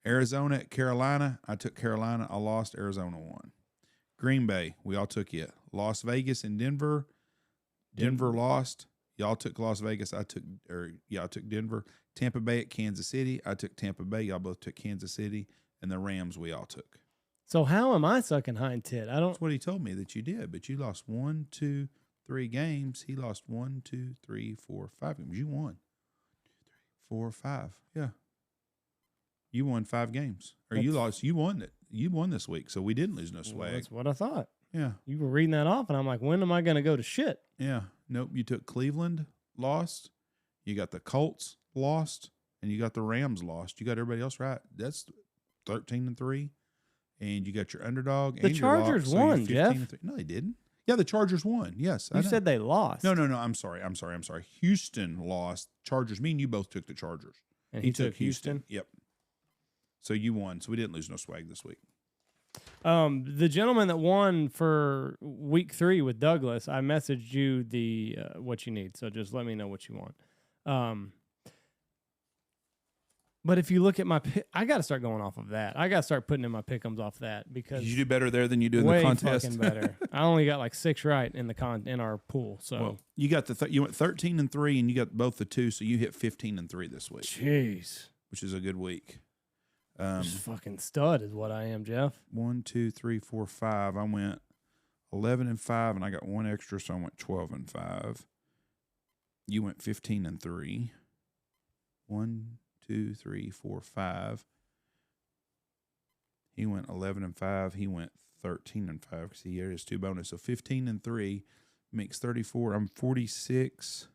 Arizona at Carolina. I took Carolina. I lost. Arizona won. Green Bay. We all took it. Las Vegas and Denver. Denver lost. Y'all took Las Vegas. I took Denver. Tampa Bay at Kansas City. I took Tampa Bay. Y'all both took Kansas City. And the Rams we all took. So how am I sucking hind tit? That's what he told me that you did, but you lost 1, 2, 3 games. He lost 1, 2, 3, 4, 5 games. You won 4, 5. Yeah. You won 5 games. Or you lost. You won it. You won this week, so we didn't lose no swag. That's what I thought. Yeah. You were reading that off, and I'm like, when am I going to go to shit? Yeah. Nope. You took Cleveland, lost. You got the Colts, lost. And you got the Rams, lost. You got everybody else right. That's 13-3. And you got your underdog. The Chargers won, Jeff. No, they didn't. Yeah, the Chargers won. Yes. You said they lost. No. I'm sorry. Houston lost. Chargers. Me and you both took the Chargers. And he took Houston? Yep. So you won. So we didn't lose no swag this week. The gentleman that won for week 3 with Douglas, I messaged you the what you need. So just let me know what you want. But if you look at my I got to start going off of that. I got to start putting in my pick'ems off that because you do better there than you do in the contest. Way fucking better. I only got like 6 right in the in our pool. So well, you got you went 13-3 and you got both the 2, so you hit 15-3 this week. Jeez, which is a good week. Just fucking stud is what I am, Jeff. 1, 2, 3, 4, 5. I went 11-5 and I got 1 extra, so I went 12-5. You went 15-3. 1, 2, 3, 4, 5. He went 11-5. He went 13-5 because he had his 2 bonus. So 15-3 makes 34. I'm 46-24.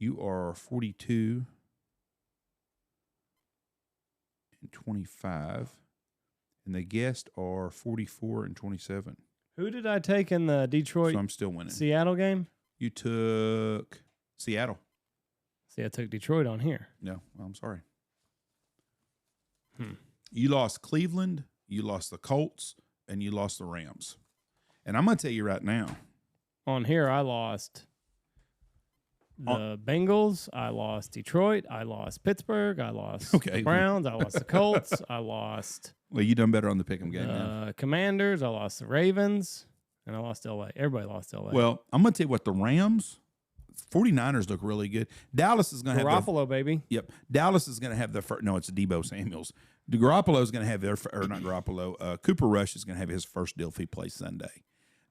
You are 42-25. And the guests are 44-27. Who did I take in the Detroit? So I'm still winning. Seattle game? You took Seattle. See, I took Detroit on here. No, well, I'm sorry. You lost Cleveland, you lost the Colts, and you lost the Rams. And I'm going to tell you right now. On here, I lost the Bengals. I lost Detroit. I lost Pittsburgh. I lost the Browns. I lost the Colts. I lost... Well, you done better on the pick'em game now. Commanders. I lost the Ravens. And I lost L.A. Everybody lost L.A. Well, I'm going to tell you what, the Rams, 49ers look really good. Dallas is going to have Garoppolo, baby. Yep. Dallas is going to have the first. No, it's Debo Samuels. Garoppolo is going to have their, or not Garoppolo. Cooper Rush is going to have his first deal if he plays Sunday.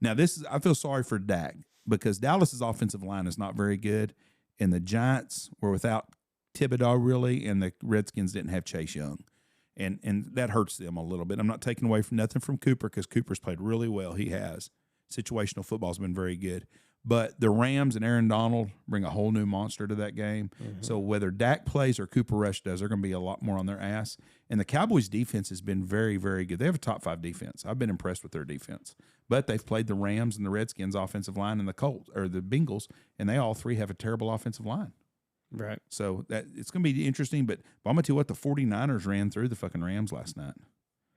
Now, I feel sorry for Dak because Dallas's offensive line is not very good, and the Giants were without Thibodeau really, and the Redskins didn't have Chase Young, and that hurts them a little bit. I'm not taking away from nothing from Cooper because Cooper's played really well. He has. Situational football has been very good. But the Rams and Aaron Donald bring a whole new monster to that game. Mm-hmm. So whether Dak plays or Cooper Rush does, they're going to be a lot more on their ass. And the Cowboys' defense has been very, very good. They have a top 5 defense. I've been impressed with their defense. But they've played the Rams and the Redskins' offensive line and the Colts or the Bengals, and they all three have a terrible offensive line. Right. So that it's going to be interesting. But I'm going to tell you what, the 49ers ran through the fucking Rams last night.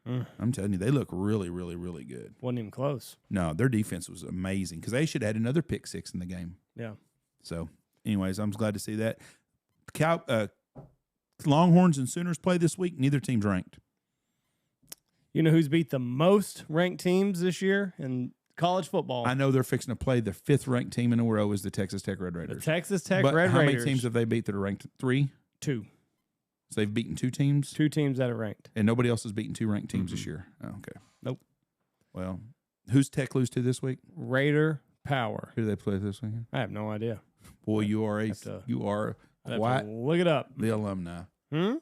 I'm telling you, they look really, really, really good. Wasn't even close. No, their defense was amazing because they should have had another pick 6 in the game. Yeah. So, anyways, I'm glad to see that. Longhorns and Sooners play this week. Neither team's ranked. You know who's beat the most ranked teams this year in college football? I know they're fixing to play the 5th ranked team in a row is the Texas Tech Red Raiders. The Texas Tech but Red how Raiders. many teams have they beat that are ranked? 3? 2. So they've beaten 2 teams? 2 teams that are ranked. And nobody else has beaten 2 ranked teams this year? Oh, okay. Nope. Well, who's Tech lose to this week? Raider Power. Who do they play this weekend? I have no idea. Boy, you are quite look it up. the alumni. Hmm?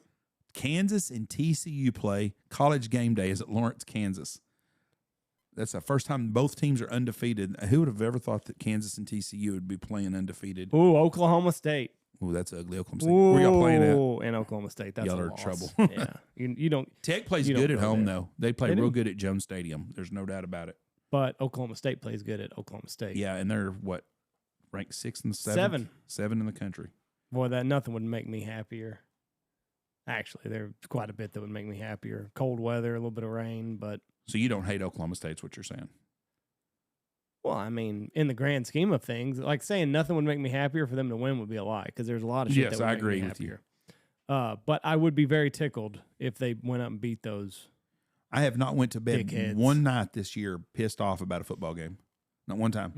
Kansas and TCU play. College game day is at Lawrence, Kansas. That's the first time both teams are undefeated. Who would have ever thought that Kansas and TCU would be playing undefeated? Ooh, Oklahoma State. Ooh, that's ugly. Oklahoma State. Where y'all playing at? In Oklahoma State. That's Y'all a are in loss. trouble. Yeah. You don't. Tech plays you good don't at go home, there. though. They play They real do. good at Jones Stadium. There's no doubt about it. But Oklahoma State plays good at Oklahoma State. Yeah, and they're, what, ranked 6th and 7th? 7. 7 in the country. Boy, that nothing would make me happier. Actually, there's quite a bit that would make me happier. Cold weather, a little bit of rain, but. So you don't hate Oklahoma State, is what you're saying? Well, I mean, in the grand scheme of things, like saying nothing would make me happier for them to win would be a lie because there's a lot of shit Yes, that would I make agree me with you. happier. But I would be very tickled if they went up and beat those. I have not went to bed Dickheads. one night this year pissed off about a football game. Not one time.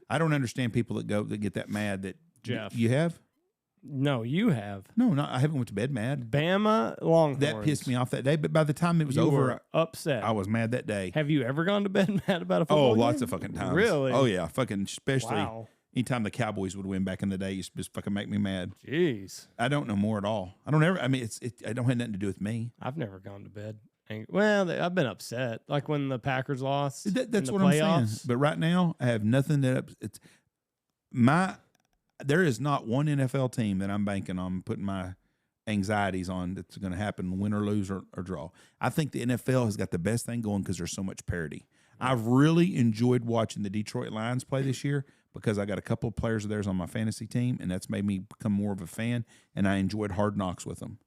I don't understand people that get that mad that Jeff. You have? No, you have. No, I haven't went to bed mad. Bama Longhorns. That pissed me off that day, but by the time it was You over, were upset. I was mad that day. Have you ever gone to bed mad about a football Oh, game? lots of fucking times. Really? Oh yeah, fucking especially Wow. anytime the Cowboys would win back in the day, it used to just fucking make me mad. Jeez. I don't know more at all. I don't ever. I mean, I don't have nothing to do with me. I've never gone to bed. Well, I've been upset. Like when the Packers lost. That's in the what playoffs. I'm saying. But right now, I have nothing that there is not one NFL team that I'm banking on putting my anxieties on that's going to happen, win or lose or draw. I think the NFL has got the best thing going because there's so much parity. I've really enjoyed watching the Detroit Lions play this year because I got a couple of players of theirs on my fantasy team, and that's made me become more of a fan, and I enjoyed Hard Knocks with them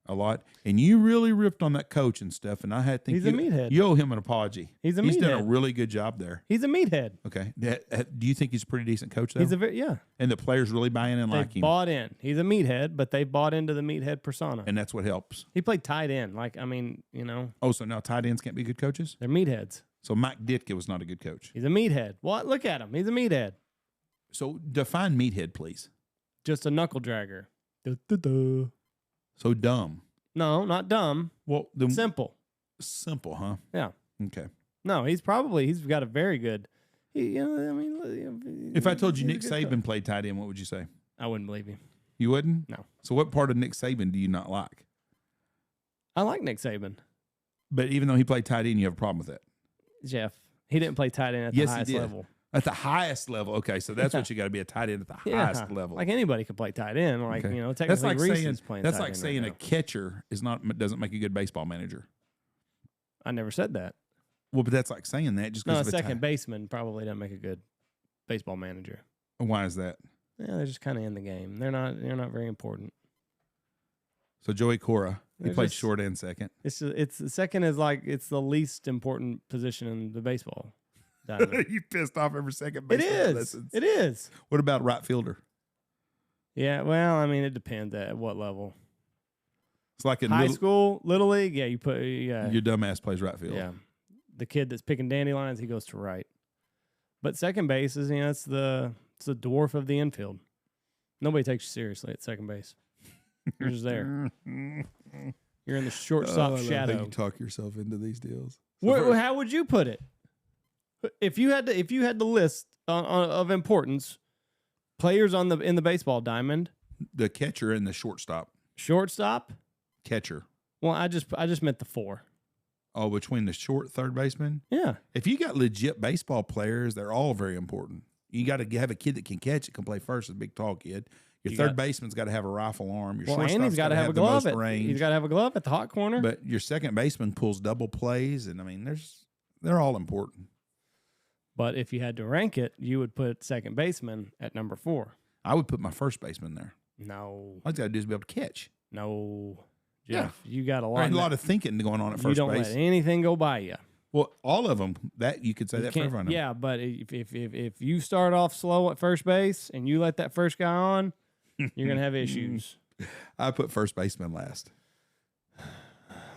a lot. And you really ripped on that coach and stuff, and I think He's a meathead. You owe him an apology. He's done a meathead. really good job there. He's a meathead. Okay. Do you think he's a pretty decent coach, though? Yeah. And the players really buy in and like They him. bought in. He's a meathead, but they bought into the meathead persona. And that's what helps. He played tight end. Oh, so now tight ends can't be good coaches? They're meatheads. So Mike Ditka was not a good coach. He's a meathead. What? Look at him. He's a meathead. So define meathead, please. Just a knuckle dragger. Du-du-du. So dumb. No, not dumb. Well, Simple. Simple, huh? Yeah. Okay. No, he's got a very good. If I told you Nick Saban played tight end, what would you say? I wouldn't believe you. You wouldn't? No. So what part of Nick Saban do you not like? I like Nick Saban. But even though he played tight end, you have a problem with that? Jeff, he didn't play tight end at the Yes, highest he did. level. At the highest level. Okay, so that's what you got to be, a tight end at the highest level. Like anybody could play tight end. Like, Okay. technically That's like Reese saying, is playing that's tight like end saying right a catcher doesn't make a good baseball manager. now. I never said that. Well, but that's like saying that just No, because a second baseman probably doesn't make a good baseball manager. Why is that? Yeah, they're just kind of in the game. They're not very important. So Joey Cora, he They're played just- short and second. It's the second is like it's the least important position in the baseball diamond. You pissed off every second. It baseball is. lessons. It is. What about right fielder? Yeah. Well, I mean, it depends at what level. It's like in High school, little league. Yeah, your dumbass plays right field. Yeah, the kid that's picking dandelions, he goes to right. But second base is it's the dwarf of the infield. Nobody takes you seriously at second base. You're just there. You're in the shortstop shadow. How you talk yourself into these deals. How would you put it? If you had to list of importance players in the baseball diamond, the catcher and the shortstop. Shortstop, catcher. Well, I just meant the 4. Oh, between the short third baseman? Yeah. If you got legit baseball players, they're all very important. You got to have a kid that can catch it, can play first, a big tall kid. Your third baseman's got to have a rifle arm. Your shortstop's got to have a glove. He's got to have a glove at the hot corner. But your second baseman pulls double plays, and I mean, they're all important. But if you had to rank it, you would put second baseman at number 4. I would put my first baseman there. No. All he's got to do is be able to catch. No. Jeff, you got a lot. A lot of thinking going on at first base. You don't let anything go by you. Well, all of them. That you could say that for everyone. Yeah, but if you start off slow at first base and you let that first guy on, you're gonna have issues. I put first baseman last.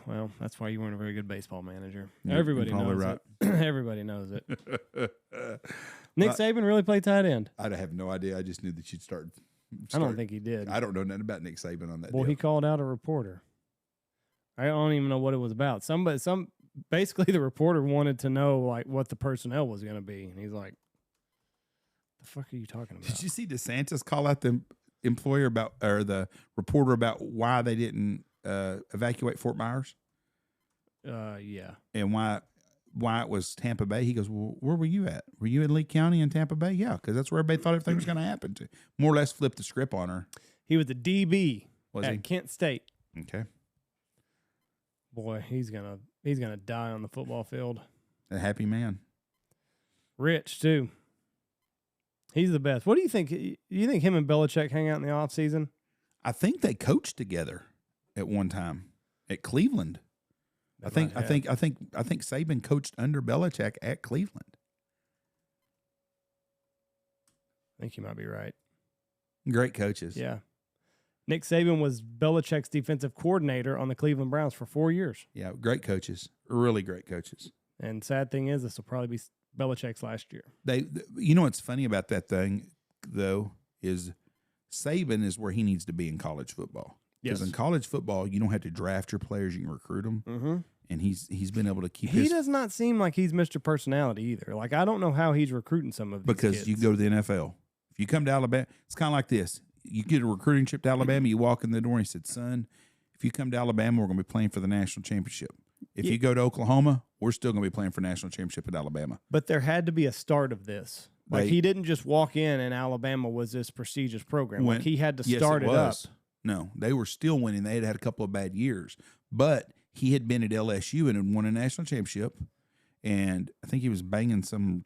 Well, that's why you weren't a very good baseball manager. You're Everybody knows right. it. Everybody knows it. Nick Saban really played tight end. I have no idea. I just knew that you'd start. I don't think he did. I don't know nothing about Nick Saban on that. Well, he called out a reporter. I don't even know what it was about. Basically the reporter wanted to know like what the personnel was going to be, and he's like, "The fuck are you talking about?" Did you see DeSantis call out the employer or the reporter about why they didn't evacuate Fort Myers? Yeah. And why it was Tampa Bay? He goes, "Well, where were you at? Were you in Lee County in Tampa Bay?" Yeah, because that's where everybody thought everything was going to happen to. More or less flipped the script on her. He was a DB at Kent State. Okay. Boy, he's gonna die on the football field. A happy man. Rich too. He's the best. What do you think? You think him and Belichick hang out in the off season? I think they coached together at one time at Cleveland. I think Saban coached under Belichick at Cleveland. I think you might be right. Great coaches. Yeah. Nick Saban was Belichick's defensive coordinator on the Cleveland Browns for 4 years. Yeah, great coaches. Really great coaches. And sad thing is, this will probably be Belichick's last year. You know what's funny about that thing, though, is Saban is where he needs to be in college football. Because in college football, you don't have to draft your players; you can recruit them. Mm-hmm. And he's been able to keep. He does not seem like he's Mr. Personality either. Like I don't know how he's recruiting some of these kids. You go to the NFL. If you come to Alabama, it's kind of like this. You get a recruiting trip to Alabama, you walk in the door and he said, "Son, if you come to Alabama, we're going to be playing for the national championship. If you go to Oklahoma, we're still going to be playing for national championship at Alabama." But there had to be a start of this. Like he didn't just walk in and Alabama was this prestigious program. Like he had to start it up. No, they were still winning. They had a couple of bad years. But he had been at LSU and had won a national championship. And I think he was banging some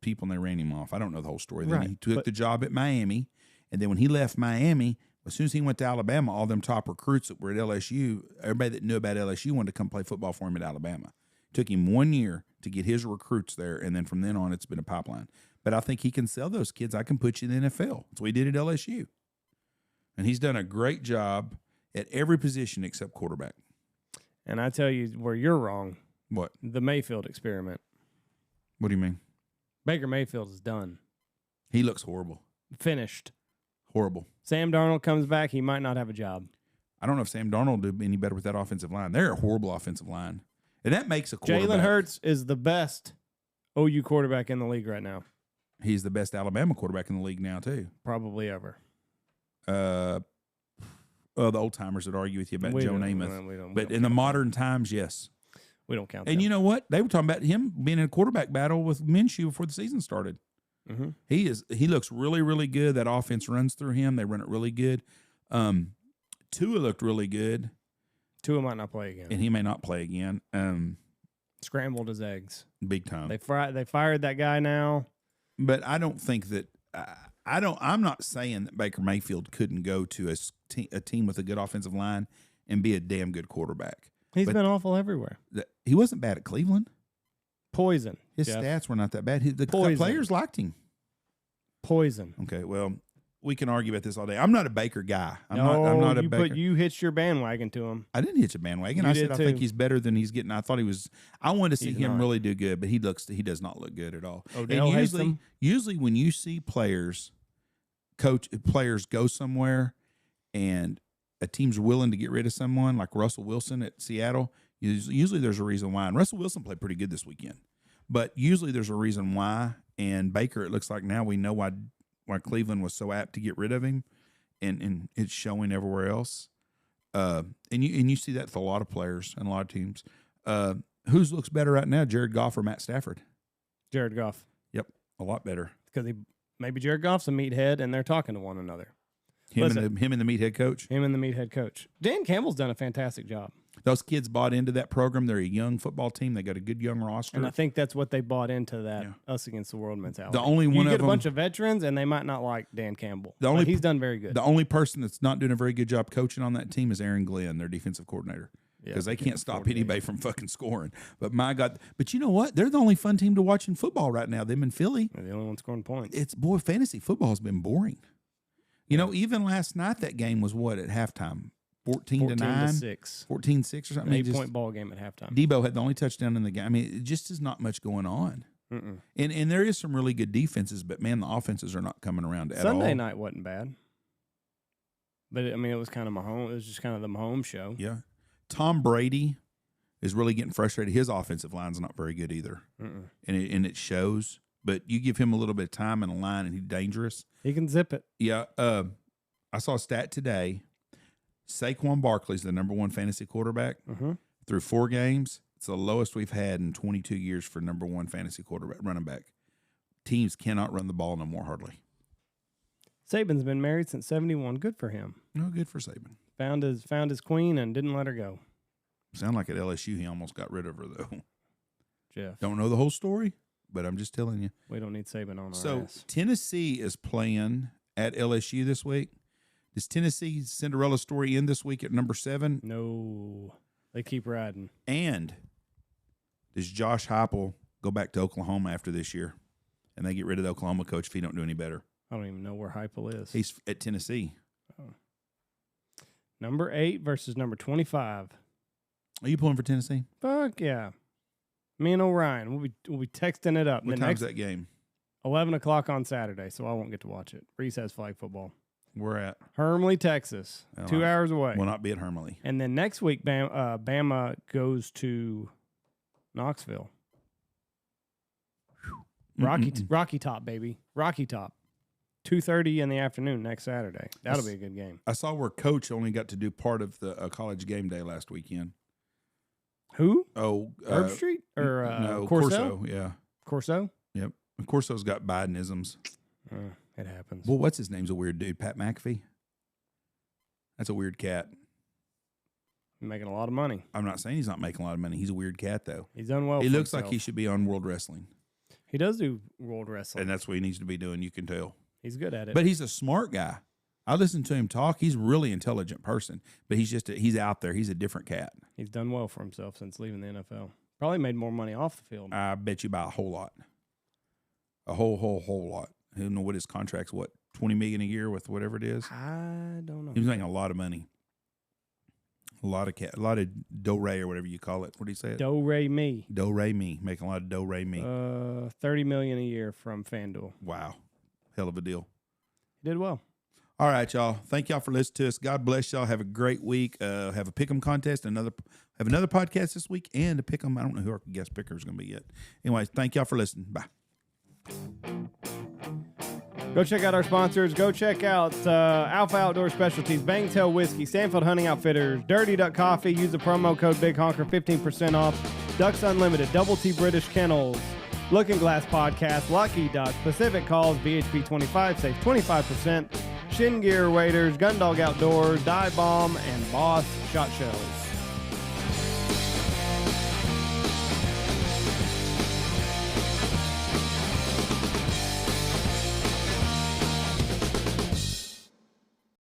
people and they ran him off. I don't know the whole story. Then he took the job at Miami. And then when he left Miami, as soon as he went to Alabama, all them top recruits that were at LSU, everybody that knew about LSU wanted to come play football for him at Alabama. It took him 1 year to get his recruits there, and then from then on, it's been a pipeline. But I think he can sell those kids. I can put you in the NFL. That's what he did at LSU. And he's done a great job at every position except quarterback. And I tell you where you're wrong. What? The Mayfield experiment. What do you mean? Baker Mayfield is done. He looks horrible. Finished. Horrible. Sam Darnold comes back, he might not have a job. I don't know if Sam Darnold will do any better with that offensive line. They're a horrible offensive line. And that makes a quarterback. Jalen Hurts is the best OU quarterback in the league right now. He's the best Alabama quarterback in the league now, too. Probably ever. The old timers would argue with you about Joe Namath. But in the modern times, yes. We don't count And you know what? They were talking about him being in a quarterback battle with Minshew before the season started. Mm-hmm. He looks really, really good. That offense runs through him. They run it really good. Tua looked really good. Tua might not play again. And he may not play again. Scrambled his eggs. Big time. They fired that guy now. But I don't think that I'm not saying that Baker Mayfield couldn't go to a team with a good offensive line and be a damn good quarterback. He's been awful everywhere. He wasn't bad at Cleveland. Poison. His stats were not that bad. The Poison. Players liked him. Poison. Okay, well, we can argue about this all day. I'm not a Baker guy. I'm not a Baker. But you hitched your bandwagon to him. I didn't hitch a bandwagon. I said I think he's better than he's getting. I wanted to see him really do good, but he does not look good at all. Odell hates him. Usually when you see players players go somewhere and a team's willing to get rid of someone like Russell Wilson at Seattle, usually there's a reason why. And Russell Wilson played pretty good this weekend, but usually there's a reason why. And Baker, it looks like now we know why Cleveland was so apt to get rid of him, and it's showing everywhere else. And you see that with a lot of players and a lot of teams. Whose looks better right now, Jared Goff or Matt Stafford? Jared Goff. Yep, a lot better. Because maybe Jared Goff's a meathead, and they're talking to one another. Him and the meathead coach. Him and the meathead coach. Dan Campbell's done a fantastic job. Those kids bought into that program. They're a young football team. They got a good young roster. And I think that's what they bought into, that us against the world mentality. The only one you of get them, a bunch of veterans, and they might not like Dan Campbell. He's done very good. The only person that's not doing a very good job coaching on that team is Aaron Glenn, their defensive coordinator. Because they can't stop anybody from fucking scoring. But my God, but you know what? They're the only fun team to watch in football right now. Them in Philly. They're the only one scoring points. Fantasy football has been boring. You know, even last night that game was what at halftime? 14-9? 14-6. 14-6 or something. 8-point ball game at halftime. Debo had the only touchdown in the game. I mean, it just is not much going on. Mm-mm. And there is some really good defenses, but man, the offenses are not coming around at all. Sunday night wasn't bad. But it was kind of Mahomes. It was just kind of the Mahomes show. Yeah. Tom Brady is really getting frustrated. His offensive line's not very good either. Mm-mm. And it shows. But you give him a little bit of time and a line, and he's dangerous. He can zip it. Yeah. I saw a stat today. Saquon Barkley's the number one fantasy quarterback through 4 games. It's the lowest we've had in 22 years for number one fantasy quarterback, running back. Teams cannot run the ball no more, hardly. Saban's been married since 71. Good for him. No, good for Saban. Found his queen and didn't let her go. Sound like at LSU he almost got rid of her, though. Jeff. Don't know the whole story, but I'm just telling you. We don't need Saban on our ass. So Tennessee is playing at LSU this week. Does Tennessee's Cinderella story end this week at number 7? No. They keep riding. And does Josh Heupel go back to Oklahoma after this year? And they get rid of the Oklahoma coach if he don't do any better? I don't even know where Heupel is. He's at Tennessee. Oh. Number 8 versus number 25. Are you pulling for Tennessee? Fuck yeah. Me and Orion, we'll be texting it up. What time's that game? 11 o'clock on Saturday, so I won't get to watch it. Reese has flag football. We're at Hermley, Texas. 2 hours away. Will not be at Hermley. And then next week, Bama goes to Knoxville. Rocky Top, baby. Rocky Top. 2:30 in the afternoon next Saturday. That'll be a good game. I saw where Coach only got to do part of the college game day last weekend. Who? Oh, Herb Street or no, Corso? Yeah, Corso. Yep. Corso's got Bidenisms. It happens. Well, what's his name's a weird dude? Pat McAfee. That's a weird cat. Making a lot of money. I'm not saying he's not making a lot of money. He's a weird cat though. He's done well. He looks himself. like he should be on World Wrestling. He does do World Wrestling, and that's what he needs to be doing. You can tell. He's good at it. But he's a smart guy. I listen to him talk. He's a really intelligent person, but he's out there. He's a different cat. He's done well for himself since leaving the NFL. Probably made more money off the field. I bet you by a whole lot. A whole lot. I don't know what his contract's, what, $20 million a year with whatever it is? I don't know. He was making a lot of money. A lot of do-re or whatever you call it. What do you say? Do-re-mi. Do-re-mi. Making a lot of do-re-mi. $30 million a year from FanDuel. Wow. Hell of a deal. He did well. All right, y'all. Thank y'all for listening to us. God bless y'all. Have a great week. Have a pick'em contest. Have another podcast this week and a pick'em. I don't know who our guest picker is going to be yet. Anyways, thank y'all for listening. Bye. Go check out our sponsors. Go check out Alpha Outdoor Specialties, Bangtail Whiskey, Stanfield Hunting Outfitters, Dirty Duck Coffee. Use the promo code Big Honker, 15% off. Ducks Unlimited, Double T British Kennels, Looking Glass Podcast, Lucky Duck, Pacific Calls, BHP 25, save 25%. Shin Gear Waders, Gundog Outdoors, Dive Bomb, and Boss Shot Shells.